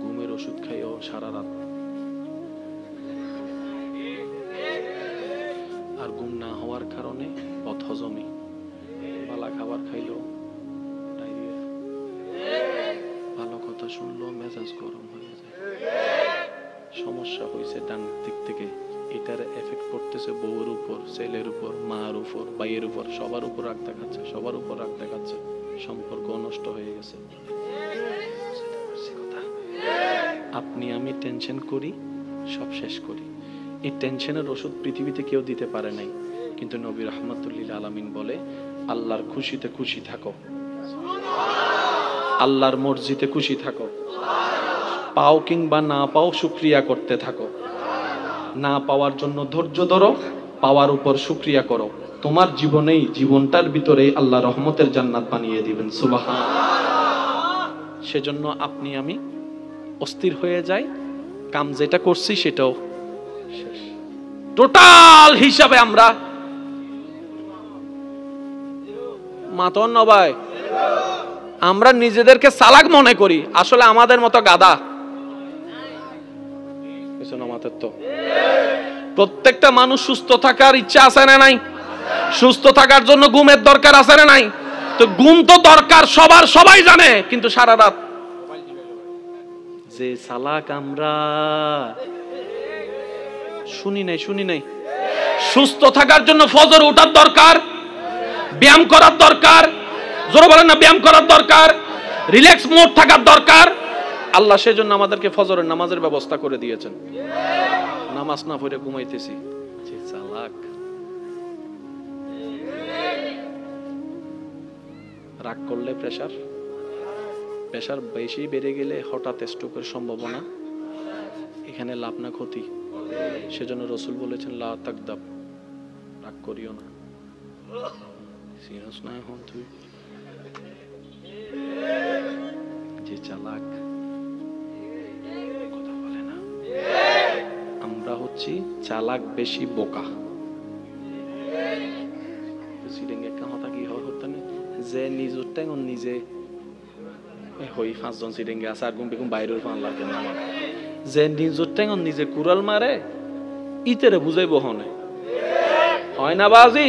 ঘুমের ওষুধ খাইও সারা রাত, আর ঘুম না হওয়ার কারণে বদহজমি, বালা খাবার খাইলো ডায়রিয়া, ভালো কথা শুনলো মেজাজ গরম হয়ে যায়, সমস্যা হয়েছে ডান দিক থেকে, এটার এফেক্ট পড়তেছে বউয়ের উপর, ছেলের উপর, মার উপর, ভাইয়ের উপর, সবার উপর রাগ দেখাচ্ছে, সবার উপর রাগ দেখাচ্ছে, সম্পর্ক নষ্ট হয়ে গেছে। আপনি আমি টেনশন করি, সব শেষ করি। এই টেনশনের ওষুধ পৃথিবীতে কেউ দিতে পারে নাই, কিন্তু নবী রাহমাতুল্লিল আলামিন বলে আল্লাহর খুশিতে খুশি থাকো, আল্লাহর মর্জিতে খুশি থাকো, পাও কিংবা না পাও শুকরিয়া করতে থাকো, না পাওয়ার জন্য ধৈর্য ধরো, পাওয়ার উপর শুকরিয়া করো, তোমার জীবনেই, জীবনটার ভিতরে আল্লাহ রহমতের জান্নাত বানিয়ে দিবেন। সুবহানাল্লাহ। সেজন্য আপনি আমি অস্থির হয়ে যাই, কাম যেটা করছি সেটাও শেষ, টোটাল হিসাবে আমরা মাতন নবাই, আমরা নিজেদেরকে চালাক মনে করি, আসলে আমাদের মতো গাধা। প্রত্যেকটা মানুষ সুস্থ থাকার ইচ্ছা আছে না নাই? সুস্থ থাকার জন্য ঘুমের দরকার আছে না নাই? তো ঘুম তো দরকার সবার, সবাই জানে, কিন্তু সারা রাত যে চালাক আমরা, শুনি নাই। সুস্থ থাকার জন্য ফজর ওঠার দরকার, ব্যায়াম করার দরকার, জোরে বলেন না, ব্যায়াম করার দরকার, রিল্যাক্স মোড থাকার দরকার। আল্লাহ সেজন্য আমাদেরকে ফজরের নামাজের ব্যবস্থা করে দিয়েছেন। নামাজ না পড়ে ঘুমাইতেছি, যে চালাক। রাগ করলে প্রেসার বেশি বেড়ে গেলে হঠাৎ স্ট্রোকের সম্ভাবনা, এখানে লাভ না ক্ষতি। সেজন্য রাসূল বলেছেন লা তাকদাব, রাগ করিও না। সিরিয়াস না হন তুই, যে চালাক, কথা বলে না। আমরা হচ্ছি চালাক বেশি বোকা। যে নিজের টাইম নিজে হই 5 জন সিটিং আছে আর গুম বেগুম বাইরের ফান লাগে না। যে নিজের টাইম নিজে কুড়াল মারে ইতেরে বুঝাইব হনে হয় না বাজি।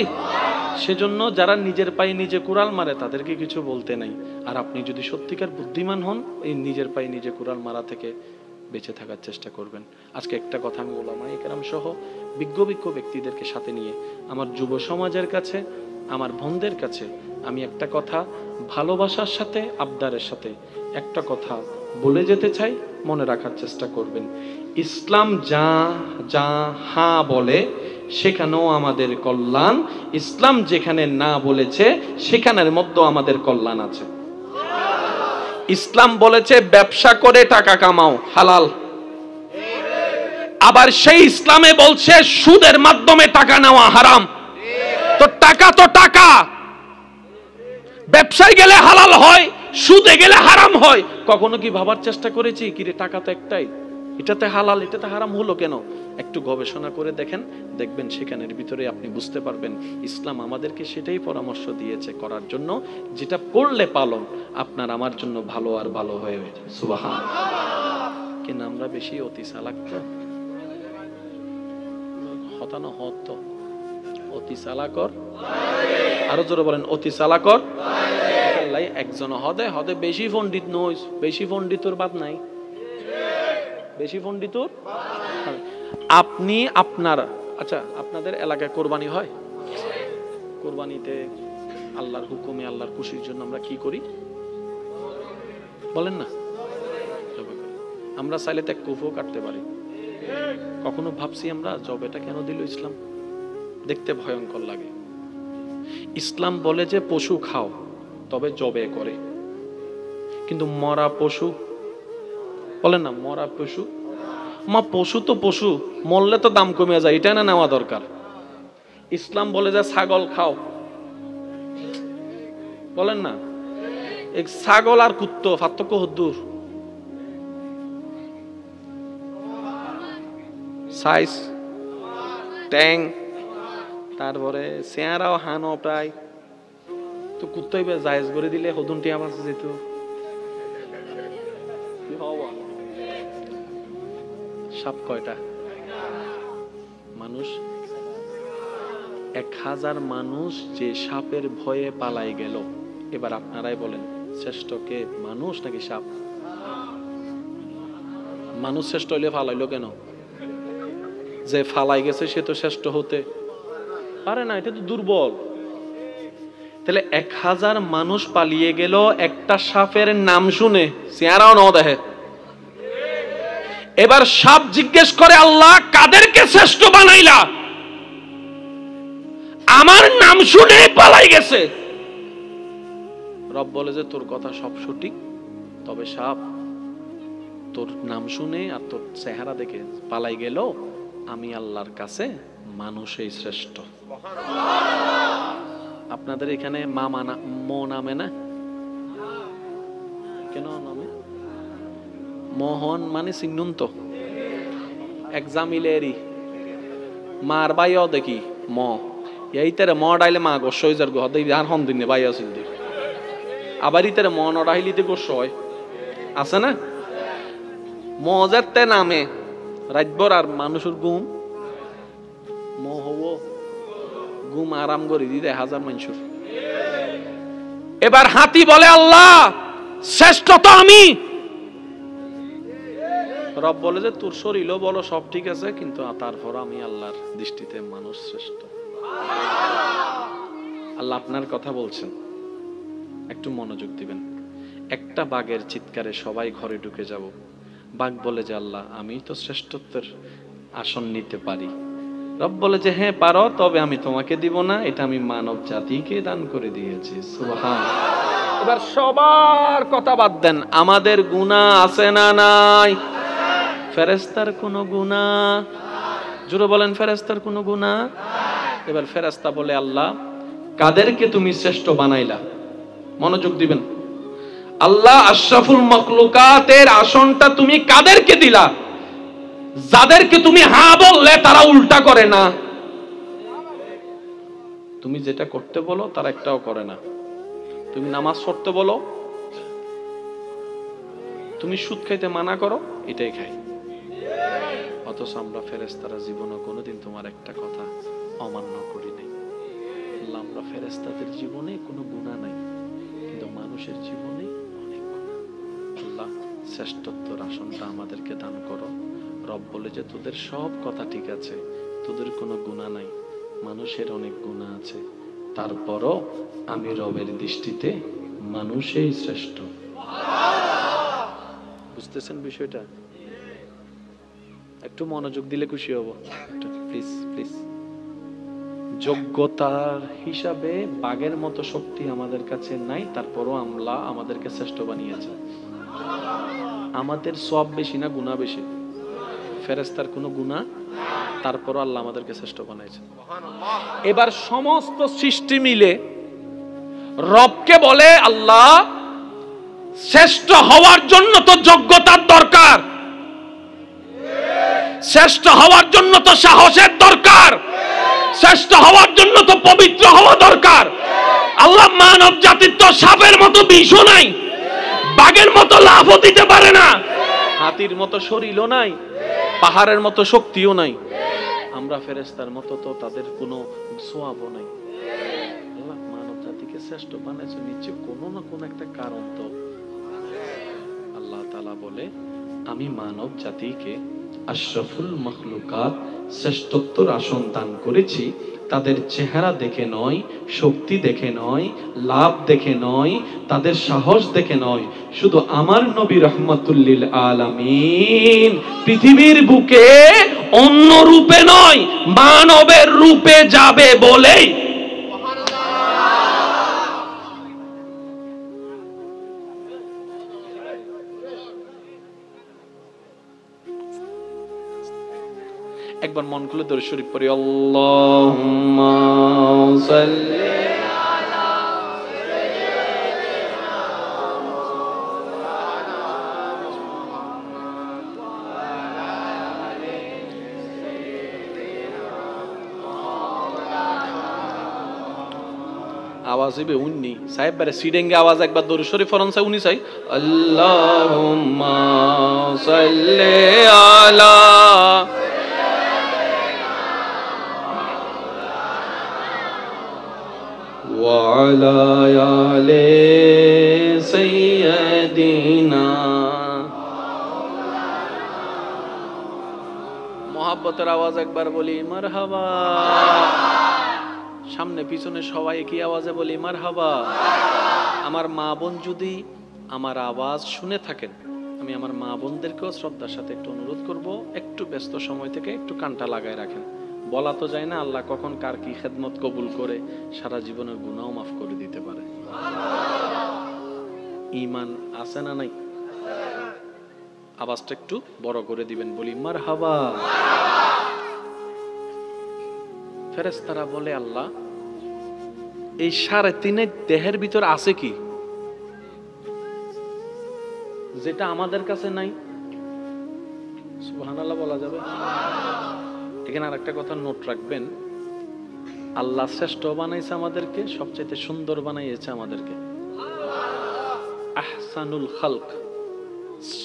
সেজন্য যারা নিজের পায়ে নিজে কুড়াল মারে তাদেরকে কিছু বলতে নাই। আর আপনি যদি সত্যিকার বুদ্ধিমান হন, এই নিজের পায়ে নিজে কুড়াল মারা থেকে বেঁচে থাকার চেষ্টা করবেন। আজকে একটা কথা আমি ওলামায়ে কেরাম সহ বিজ্ঞ ব্যক্তিদেরকে সাথে নিয়ে আমার যুব সমাজের কাছে, আমার বোনদের কাছে আমি একটা কথা ভালোবাসার সাথে আবদারের সাথে একটা কথা বলে যেতে চাই, মনে রাখার চেষ্টা করবেন। ইসলাম যা যা হ্যাঁ বলে সেখানেও আমাদের কল্যাণ, ইসলাম যেখানে না বলেছে সেখানের মধ্যে আমাদের কল্যাণ আছে। ইসলাম বলেছে ব্যবসা করে টাকা কামাও, হালাল। আবার সেই ইসলামে বলছে সুদের মাধ্যমে টাকা নেওয়া হারাম। তো টাকা ব্যবসায় গেলে হালাল হয়, সুদে গেলে হারাম হয়। কখনো কি ভাবার চেষ্টা করেছি কি রে টাকা তো একটাই, এটাতে হালাল এটাতে হারাম হলো কেন? একটু গবেষণা করে দেখেন, দেখবেন সেখানের ভিতরে আপনি বুঝতে পারবেন ইসলাম আমাদেরকে সেটাই পরামর্শ দিয়েছে করার জন্য, যেটা করলে পালন আপনার আমার জন্য ভালো আর ভালো হয়ে গেছে। সুবহানাল্লাহ। কিন্তু আমরা বেশি অতি চালাক তো, হতানো হত অতি চালাকর, আরো জোরে বলেন অতি চালাকর। একজন হদে হদে বেশি পণ্ডিত নই, বেশি পণ্ডিতর বাদ নাই, বেশি পণ্ডিতর। আপনি আপনার আচ্ছা আপনাদের এলাকায় কোরবানি হয়? কোরবানিতে আল্লাহর হুকুমে আল্লাহর খুশির জন্য আমরা কি করি বলেন না? আমরা চাইলে তো এক কুফও কাটতে পারি। কখনো ভাবছি আমরা জবেটা কেন দিল ইসলাম? দেখতে ভয়ঙ্কর লাগে। ইসলাম বলে যে পশু খাও, তবে জবে করে। কিন্তু মরা পশু বলেন না, মরা পশু, মা পশু তো পশু, মরলে তো দাম কমে যায়, এটা না নেওয়া দরকার। ইসলাম বলে যে ছাগল খাও, বলেন না এক ছাগল আর কুত্তো পার্থক্য হদ্দুর, সাইজ ট্যাং, তারপরে চেয়ারাও হানো প্রায়। তো কুত্তাই জায়েজ করে দিলে হদুনটি আমার যেত। সাপ কয়টা? মানুষ 1000 মানুষ যে সাপের ভয়ে পালাই গেল। এবার আপনারাই বলেন শ্রেষ্ঠ কে, মানুষ নাকি সাপ? মানুষ শ্রেষ্ঠ হইলে ফালাইলো কেন? যে ফালাই গেছে সে তো শ্রেষ্ঠ হতে পারে না, এটা তো দুর্বল। তাহলে 1000 মানুষ পালিয়ে গেল একটা সাপের নাম শুনে, চেহারাও ন দেখে। এবার সাপ জিজ্ঞেস করে আল্লাহ কাদেরকে শ্রেষ্ঠ বানাইলা? আমার নাম শুনে পালাই গেছে। রব বলে যে তোর কথা সব সঠিক, তবে সাপ তোর নাম শুনে আর তোর চেহারা দেখে পালাই গেল, আমি আল্লাহর কাছে মানুষই শ্রেষ্ঠ। আপনাদের এখানে ম নামে না কেন? নামে মোহন মানে চিহ্নুন তো এক্সামিলেরি মার বাইও দেখি ম এইতারে ম ডাইলে মা গোস হয়ে যার গহদ আর হন দিনে বাই আছিল দি আবার ইতারে ম নড়াইলিতে গোস হয় আছে না? মজারতে নামে রাতভর আর মানুষের ঘুম ম হব ঘুম আরাম করে দিতে 1000 মানুষের। এবার হাতি বলে আল্লাহ শ্রেষ্ঠ তো আমি। রব বলে যে তোর শরীরও বলো সব ঠিক আছে, কিন্তু তারপর আমি আল্লাহর দৃষ্টিতে মানুষ শ্রেষ্ঠ। আল্লাহ আপনার কথা বলছেন, একটু মনোযোগ দিবেন। একটা বাঘের চিৎকারে সবাই ঘরে ঢুকে যাব। বাঘ বলে যে আল্লাহ আমি তো শ্রেষ্ঠত্বের আসন নিতে পারি। রব বলে যে হ্যাঁ পারো, তবে আমি তোমাকে দিব না, এটা আমি মানব জাতিকে দান করে দিয়েছি। সুবহানাল্লাহ। এবার সবার কথা বাদ দেন, আমাদের গুনাহ আছে না নাই? ফেরেশতার কোনো গুনাহ? জোরে বলেন ফেরেশতার কোনো গুনাহ? এবার ফেরেশতা বলে আল্লাহ কাদেরকে তুমি শ্রেষ্ঠ বানাইলা? মনোযোগ দিবেন। আল্লাহ আশরাফুল মাখলুকাতের আসনটা তুমি কাদেরকে দিলা? যাদেরকে তুমি হ্যাঁ বললে তারা উল্টা করে না। তুমি যেটা করতে বলো তারা একটাও করে না। তুমি নামাজ পড়তে বলো, তুমি সুদ খাইতে মানা করো, এটাই খাই। অথচ আমরা ফেরেশতারা জীবনে কোনোদিন তোমার একটা কথা অমান্য করি নাই। আল্লাহ, আমরা ফেরেশতাদের জীবনে কোনো গুনাহ নাই, কিন্তু মানুষের জীবনে অনেক গুনাহ। আল্লাহ, শ্রেষ্ঠত্বর আসনটা আমাদেরকে দান করো। রব বলে যে তোদের সব কথা ঠিক আছে, তোদের কোনো গুনাহ নাই, মানুষের অনেক গুনাহ আছে, তারপরও আমি রবের দৃষ্টিতে মানুষই শ্রেষ্ঠ। বুঝতেছেন বিষয়টা? একটু মনোযোগ দিলে খুশি হব, প্লিজ প্লিজ। যোগ্যতার হিসাবে বাঘের মতো শক্তি আমাদের কাছে নাই, তারপরও আল্লাহ আমাদেরকে শ্রেষ্ঠ বানিয়েছে। আমাদের সওয়াব বেশি না গুনাহ বেশি? ফেরেশতার কোনো গুনাহ, তারপরও আল্লাহ আমাদেরকে শ্রেষ্ঠ বানাইছে। এবার সমস্ত সৃষ্টি মিলে রবকে বলে, আল্লাহ শ্রেষ্ঠ হওয়ার জন্য তো যোগ্যতার দরকার, শ্রেষ্ঠ হওয়ার জন্য তো সাহসের দরকার, শ্রেষ্ঠ হওয়ার জন্য তো পবিত্র হওয়া দরকার। আল্লাহ, মানব জাতির তো সাপের মতো বিষও নাই, বাঘের মতো লাফও দিতে পারে না, হাতির মতো শরীরও নাই, পাহাড়ের মতো শক্তিও নাই। আমরা ফেরেশতার মতো তো তাদের কোনো সোয়াবও নাই। আল্লাহ মানব জাতিকে শ্রেষ্ঠ বানাইছে, নিশ্চয় কোনো না কোনো একটা কারণ তো। আল্লাহ তাআলা বলে, আমি মানব জাতিকে আশরাফুল মাখলুকাত শ্রেষ্ঠত্বর আসন দান করেছি, তাদের চেহারা দেখে নয়, শক্তি দেখে নয়, লাভ দেখে নয়, তাদের সাহস দেখে নয়, শুধু আমার নবী রাহমাতুল লিল আলামিন পৃথিবীর বুকে অন্য রূপে নয়, মানবের রূপে যাবে বলেই। একবার মন খুলে দরুদ শরীফ পড়ি, আল্লাহুম্মা সাল্লি আলা সাইয়্যিদিনা মুহাম্মাদ ওয়া আলা আলি সাইয়্যিদিনা মাওলানা। আওয়াজ হবে উন্নি সাহেব বারে সিডেঙ্গে আওয়াজ একবার দরুদ শরীফ পড়ন চাই, উনি চাই আল্লাহুম্মা সাল্লি আলা وعلى آل سيدنا। মোহাব্বতের আওয়াজ একবার বলি মারহাবা। সামনে পিছনে সবাই একই আওয়াজে বলি মারহাবা। আমার মা বোন যদি আমার আওয়াজ শুনে থাকেন, আমি আমার মা বোনদেরকেও শ্রদ্ধার সাথে একটু অনুরোধ করব, একটু ব্যস্ত সময় থেকে একটু কানটা লাগায় রাখেন। বলা তো যায় না আল্লাহ কখন কার কি খেদমত কবুল করে সারা জীবনের গুনাহও মাফ করে দিতে পারে। ঈমান আছে না নাই? আওয়াজটা একটু বড় করে দিবেন, বলি মারহাবা। ফেরেশতারা বলে, আল্লাহ এই 3.5 দেহের ভিতর আছে কি যেটা আমাদের কাছে নাই? সুবহানাল্লাহ বলা যাবে? এখানে আরেকটা কথা নোট রাখবেন, আল্লাহ শ্রেষ্ঠ বানাইছে আমাদেরকে, সবচেয়ে সুন্দর বানাইছে আমাদেরকে। আহসানুল খালক,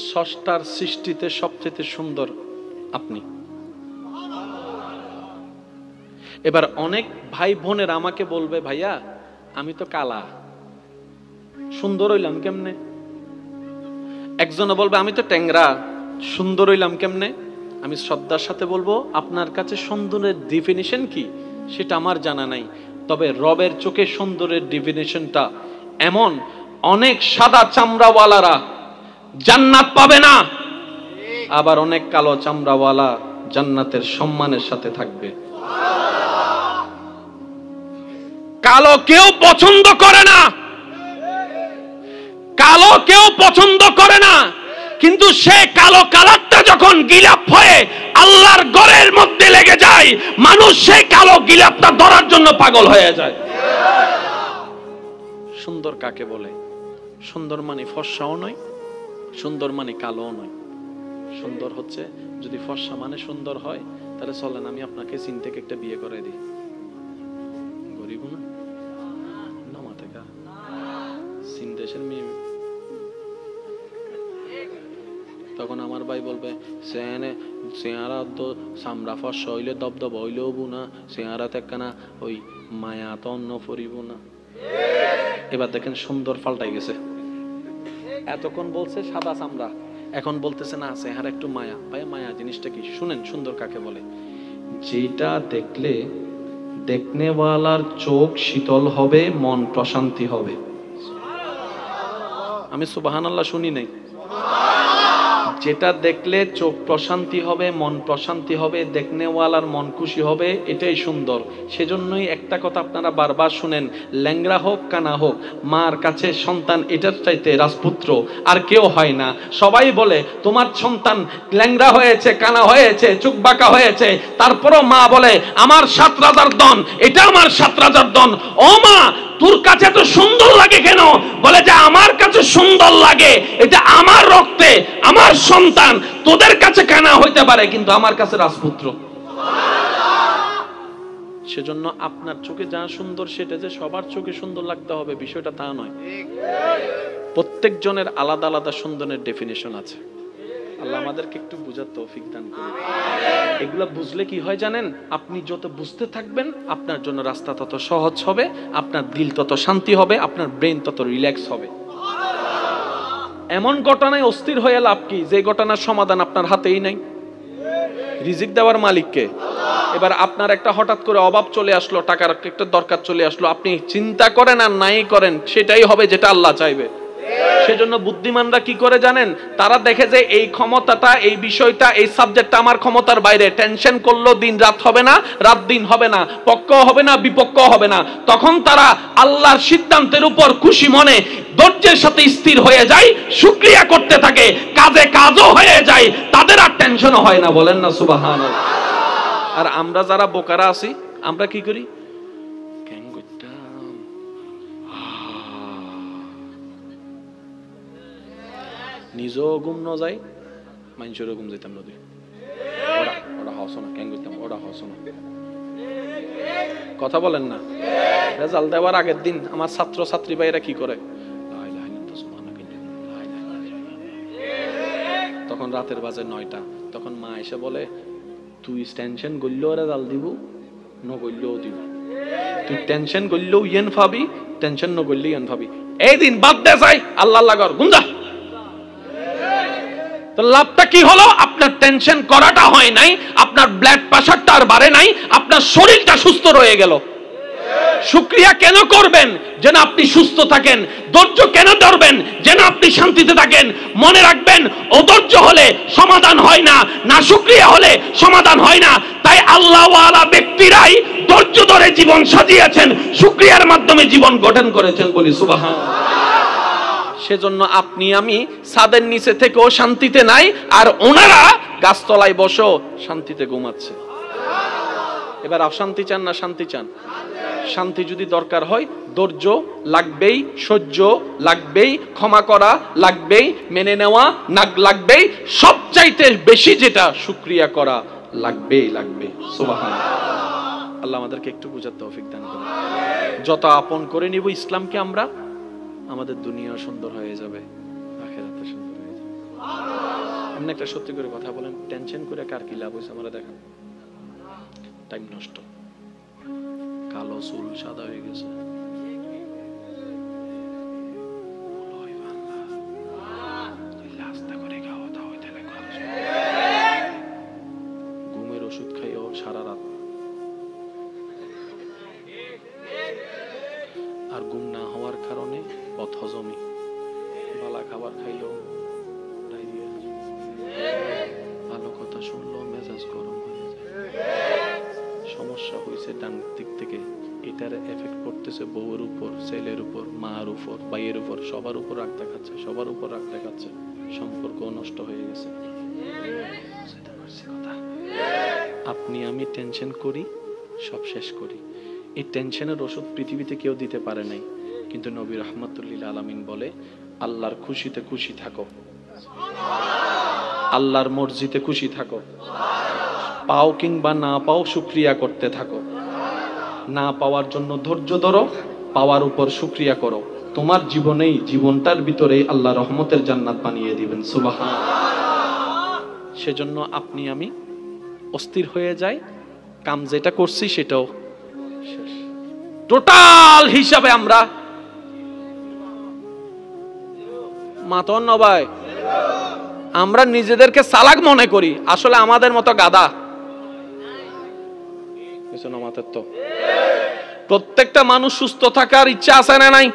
স্রষ্টার সৃষ্টিতে সবচেয়ে সুন্দর আপনি। এবার অনেক ভাই বোনের আমাকে বলবে, ভাইয়া আমি তো কালা, সুন্দর হইলাম কেমনে? একজনে বলবে আমি তো ট্যাংরা, সুন্দর হইলাম কেমনে? আমি শ্রদ্ধার সাথে বলবো, আপনার কাছে সুন্দরের ডেফিনিশন কি সেটা আমার জানা নাই, তবে রবের চোখে সুন্দরের ডেফিনিশনটা এমন, অনেক সাদা চামড়াওয়ালারা জান্নাত পাবে না, আবার অনেক কালো চামড়াওয়ালা জান্নাতের সম্মানের সাথে থাকবে। কালো কেউ পছন্দ করে না, কালো কেউ পছন্দ করে না, কিন্তু সে কালো কালারটা যখন গিলাপ হয়ে আল্লাহর ঘরের মধ্যে লেগে যায়, মানুষ সেই কালো গিলাপটা ধরার জন্য পাগল হয়ে যায়। সুন্দর কাকে বলে? সুন্দর মানে ফর্সাও নয়, সুন্দর মানে কালোও নয়। সুন্দর হচ্ছে, যদি ফর্সা মানে সুন্দর হয় তাহলে চলেন আমি আপনাকে চীন থেকে একটা বিয়ে করে দিই। গরিব না নামা থেকে চীন দেশের মেয়ে। তখন আমার ভাই বলবে চেহারা তো চামড়া ফর্সা হইলে দবদব হইলেও না, চেহারা একখানা ওই মায়া তো অন্য পরিব না। এবার দেখেন সুন্দর পাল্টাই গেছে। এতক্ষণ বলছে সাদা চামড়া, এখন বলতেছে না চেহারা একটু মায়া। ভাই মায়া জিনিসটা কি? শুনেন, সুন্দর কাকে বলে? যেটা দেখলে দেখনেওয়ালার চোখ শীতল হবে, মন প্রশান্তি হবে। আমি সুবহানাল্লাহ শুনি নাই? যেটা দেখলে চোখ প্রশান্তি হবে, মন প্রশান্তি হবে, দেখনেওয়ালার মন খুশি হবে, এটাই সুন্দর। সেজন্যই একটা কথা আপনারা বারবার শুনেন, ল্যাংড়া হোক কানা হোক, মার কাছে সন্তান এটার চাইতে রাজপুত্র আর কেউ হয় না। সবাই বলে তোমার সন্তান ল্যাংড়া হয়েছে, কানা হয়েছে, চোখ বাঁকা হয়েছে, তারপরও মা বলে আমার 7 রাজার দন, এটা আমার 7 রাজার দন। ও মা, তোর কাছে এত সুন্দর লাগে কেন? বলে যে আমার কাছে সুন্দর লাগে, এটা আমার রক্তে, আমার সন্তান। তোদের কাছে কানা হইতে পারে কিন্তু আমার কাছে রাজপুত্র। সেজন্য আপনার চোখে যা সুন্দর সেটা যে সবার চোখে সুন্দর লাগতে হবে বিষয়টা তা নয়। প্রত্যেকজনের আলাদা আলাদা সুন্দরের ডেফিনেশন আছে। আল্লাহ আমাদেরকে একটু বুঝার তৌফিক দান করুন। এগুলা বুঝলে কি হয় জানেন? আপনি যত বুঝতে থাকবেন আপনার জন্য রাস্তা তত সহজ হবে, আপনার দিল তত শান্তি হবে, আপনার ব্রেন তত রিল্যাক্স হবে। এমন ঘটনায় অস্থির হয়ে লাভ কি যে ঘটনার সমাধান আপনার হাতেই নাই? রিজিক দেওয়ার মালিককে। এবার আপনার একটা হঠাৎ করে অভাব চলে আসলো, টাকার একটা দরকার চলে আসলো, আপনি চিন্তা করেন আর নাই করেন সেটাই হবে যেটা আল্লাহ চাইবে। সেজন্য বুদ্ধিমানরা কি করে জানেন? তারা দেখে যে এই ক্ষমতাটা, এই বিষয়টা, এই সাবজেক্টটা আমার ক্ষমতার বাইরে, টেনশন করলো দিন রাত হবে না, রাত দিন হবে না, পক্ষ হবে না, বিপক্ষ হবে না। তখন তারা আল্লাহর সিদ্ধান্তের উপর খুশি মনে ধৈর্যের সাথে স্থির হয়ে যায়, শুকরিয়া করতে থাকে, কাজে কাজও হয়ে যায়, তাদের আর টেনশনও হয় না। বলেন না সুবহানাল্লাহ। আর আমরা যারা বোকারা আছি, আমরা কি করি? নিজেও ঘুম ন যায়, মানুষেরও ঘুম যেতাম নদী। ওরা হস না, কেন করতাম, ওরা হস না। কথা বলেন না? রেজাল্ট দেওয়ার আগের দিন আমার ছাত্র ছাত্রী ভাইরা কি করে? তখন রাতের বাজে 9টা, তখন মা এসে বলে তুই টেনশন করলেও রেজাল্ট দিব, ন করলেও দিব। তুই টেনশন করলেও ইয়েন ভাবি, টেনশন ন করলেও ইয়েন ভাবি। এই দিন বাদ দে যাই, আল্লাহ লাগর গুঞ্জা। তো লাভটা কি হলো? আপনার টেনশন করাটা হয় নাই, আপনার ব্লাড প্রেশারটা আর বাড়ে নাই, আপনার শরীরটা সুস্থ রয়ে গেল। শুকরিয়া কেন করবেন? যেন আপনি সুস্থ থাকেন। ধৈর্য কেন ধরবেন? যেন আপনি শান্তিতে থাকেন। মনে রাখবেন, অধৈর্য হলে সমাধান হয় না, না শুকরিয়া হলে সমাধান হয় না। তাই আল্লাহ ওয়ালা ব্যক্তিরাই ধৈর্য ধরে জীবন সাজিয়েছেন, শুকরিয়ার মাধ্যমে জীবন গঠন করেছেন। বলি সুবহানাল্লাহ। সেজন্য আপনি আমি ছাদের নিচে থেকেও শান্তিতে নাই, আর ওনারা গাছতলায় বসেও শান্তিতে ঘুমাচ্ছে। এবার অশান্তি চান না শান্তি চান? শান্তি যদি দরকার হয় ধৈর্য লাগবেই, সহ্য লাগবেই, ক্ষমা করা লাগবেই, মেনে নেওয়া লাগবেই, সবচাইতে বেশি যেটা শুকরিয়া করা লাগবেই লাগবে। সুবহানাল্লাহ। আল্লাহ আমাদেরকে একটু বুঝার তৌফিক দান করুন। যত আপন করে নিব ইসলামকে আমরা, আমাদের দুনিয়া সুন্দর হয়ে যাবে, আখিরাতও সুন্দর হয়ে যাবে। আপনি একটা সত্যি করে কথা বলেন, টেনশন করে কার কি লাভ হইছে? আমরা দেখেন টাইম নষ্ট, কালো চুল সাদা হয়ে গেছে, ঘুমের ওষুধ খাইও সারা রাত, আর ঘুম না হওয়ার কারণে বদহজমি, বালা খাবার খাইলো ডায়রিয়া, ভালো কথা শুনলো মেজাজ গরম হয়ে যায়, সমস্যা হয়েছে ডান দিক থেকে, এটার এফেক্ট পড়তেছে বউয়ের উপর, ছেলের উপর, মার উপর, ভাইয়ের উপর, সবার উপর রাগ দেখাচ্ছে, সবার উপর রাগ দেখাচ্ছে, সম্পর্ক নষ্ট হয়ে গেছে। আপনি আমি টেনশন করি, সব শেষ করি। এই টেনশনের ওষুধ পৃথিবীতে কেউ দিতে পারে নাই, কিন্তু নবী রাহমাতুল লিল আলামিন বলে আল্লাহর খুশিতে খুশি থাকো, আল্লাহর মর্জিতে খুশি থাকো। পাও কিংবা না পাও শুকরিয়া করতে থাকো। না পাওয়ার জন্য ধৈর্য ধরো, পাওয়ার উপর শুকরিয়া করো। তোমার জীবনেই, জীবনটার ভিতরেই আল্লাহ রহমতের জান্নাত বানিয়ে দিবেন। সুবহানাল্লাহ। সেজন্য আপনি আমি অস্থির হয়ে যাই, কাম যেটা করছি সেটাও শেষ। টোটাল হিসাবে আমরা মাতন নবাই, আমরা নিজেদেরকে চালাক মনে করি, আসলে আমাদের মতো গাধা। প্রত্যেকটা মানুষ সুস্থ থাকার ইচ্ছা আছে না নাই?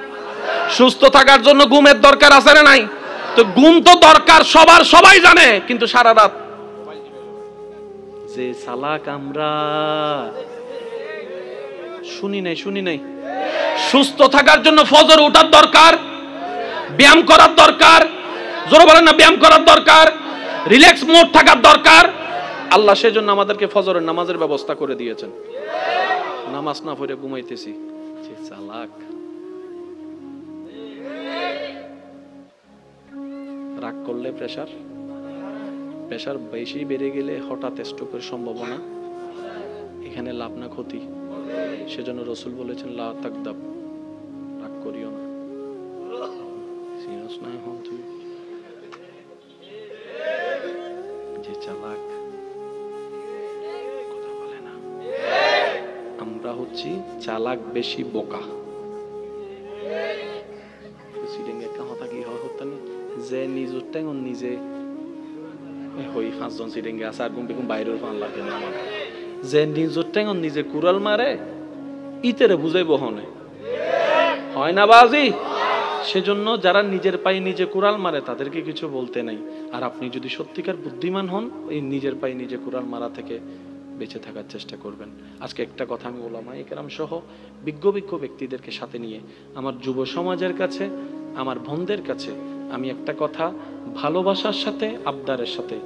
সুস্থ থাকার জন্য ঘুমের দরকার আছে না নাই? তো ঘুম তো দরকার সবার, সবাই জানে, কিন্তু সারা রাত যে চালাক আমরা, শুনি নাই। সুস্থ থাকার জন্য ফজর ওঠার দরকার, ব্যায়াম করার দরকার, জোরে বলেন না, ব্যায়াম করার দরকার, রিল্যাক্স মোড থাকার দরকার। আল্লাহ সেজন্য আমাদেরকে ফজরের নামাজের ব্যবস্থা করে দিয়েছেন। নামাজ না পড়ে ঘুমাইতেছি, যে চালাক। রাগ করলে প্রেসার বেশি বেড়ে গেলে হঠাৎ স্ট্রোকের সম্ভাবনা, এখানে লাভ না ক্ষতি। সেজন্য রাসূল বলেছেন লা তাকদাব, রাগ করিও না। সিরিয়াস না হন তুই, যে চালাক কথা বলে না। আমরা হচ্ছি চালাক বেশি বোকা। যে নিজের টেঙ্গন নিজে হই 5 জন সিটিংগে আছে, আর ঘুম বাইরের ফান লাগে না আমার। যে নিজের টেঙ্গন নিজে কুড়াল মারে, ইতেরে বুঝাইব হনে হয় না বাজি। সেজন্য যারা নিজের পায়ে নিজে কুড়াল মারে তাদেরকে কিছু বলতে নাই। আর আপনি যদি সত্যিকার বুদ্ধিমান হন, এই নিজের পায়ে নিজে কুড়াল মারা থেকে বেঁচে থাকার চেষ্টা করবেন। আজকে একটা কথা আমি উলামায়ে কেরাম সহ বিজ্ঞ ব্যক্তিদেরকে সাথে নিয়ে আমার যুব সমাজের কাছে, আমার বোনদের কাছে আমি একটা কথা ভালোবাসার সাথে, আবদারের সাথে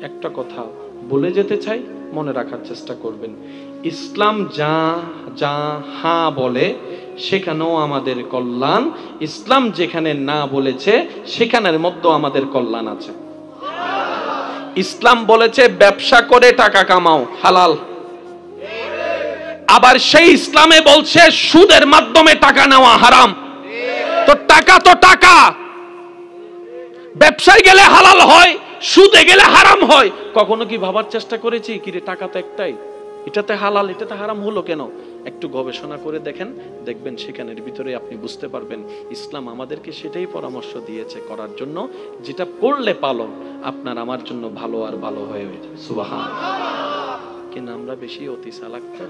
একটা কথা বলে যেতে চাই, মনে রাখার চেষ্টা করবেন। ইসলাম যা হ্যাঁ বলে সেখানেও আমাদের কল্যাণ, ইসলাম যেখানে না বলেছে সেখানের মধ্যেও আমাদের কল্যাণ আছে। ইসলাম বলেছে ব্যবসা করে টাকা কামাও, হালাল। আবার সেই ইসলামে বলছে সুদের মাধ্যমে টাকা নেওয়া হারাম। তো টাকা ব্যবসায় গেলে হালাল হয়, সুদে গেলে হারাম হয়। কখনো কি ভাবার চেষ্টা করেছি কি রে, টাকা তো একটাই, এটাতে হালাল এটাতে হারাম হলো কেন? একটু গবেষণা করে দেখবেন সেখানের ভিতরে আপনি বুঝতে পারবেন ইসলাম আমাদেরকে সেটাই পরামর্শ দিয়েছে করার জন্য, যেটা করলে পালন আপনার আমার জন্য ভালো আর ভালো হয়ে যাবে। সুবহানাল্লাহ। কিন্তু আমরা বেশি অতি চালাক, তো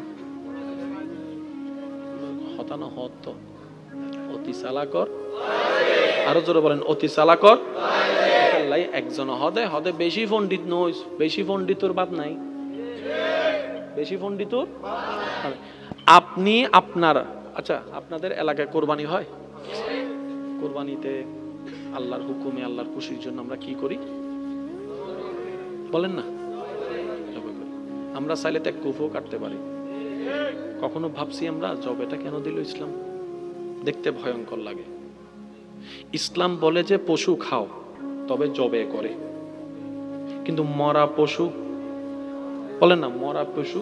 হতানো হত অতি চালাকর, আরো জোরে বলেন অতি চালাকর। একজন হদে বেশি পণ্ডিত নই, বেশি পণ্ডিতর বাদ নাই, বেশি পণ্ডিতর। আপনি আপনার, আচ্ছা আপনাদের এলাকায় কোরবানি হয়? কোরবানিতে আল্লাহর হুকুমে, আল্লাহর খুশির জন্য আমরা কি করি বলেন না? আমরা চাইলে তো এক কুফও কাটতে পারি। কখনো ভাবছি আমরা জবেটা কেন দিল ইসলাম? দেখতে ভয়ঙ্কর লাগে। ইসলাম বলে যে পশু খাও, তবে জবে করে। কিন্তু মরা পশু, বলেন না মরা পশু,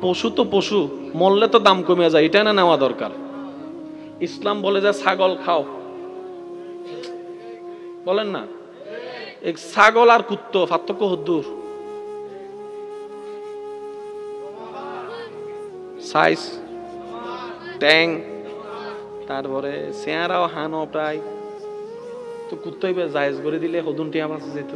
পশু তো পশু, মরলে তো দাম কমে যায়, এটা না নেওয়া দরকার। ইসলাম বলে যে ছাগল খাও, বলেন না এক ছাগল আর কুত্তো পার্থক্য হদ্দুর, সাইজ ট্যাং, তারপরে চেয়ারাও হানো প্রায়। তো কুত্তই জায়েজ করে দিলে হদুনটি আমার যেত।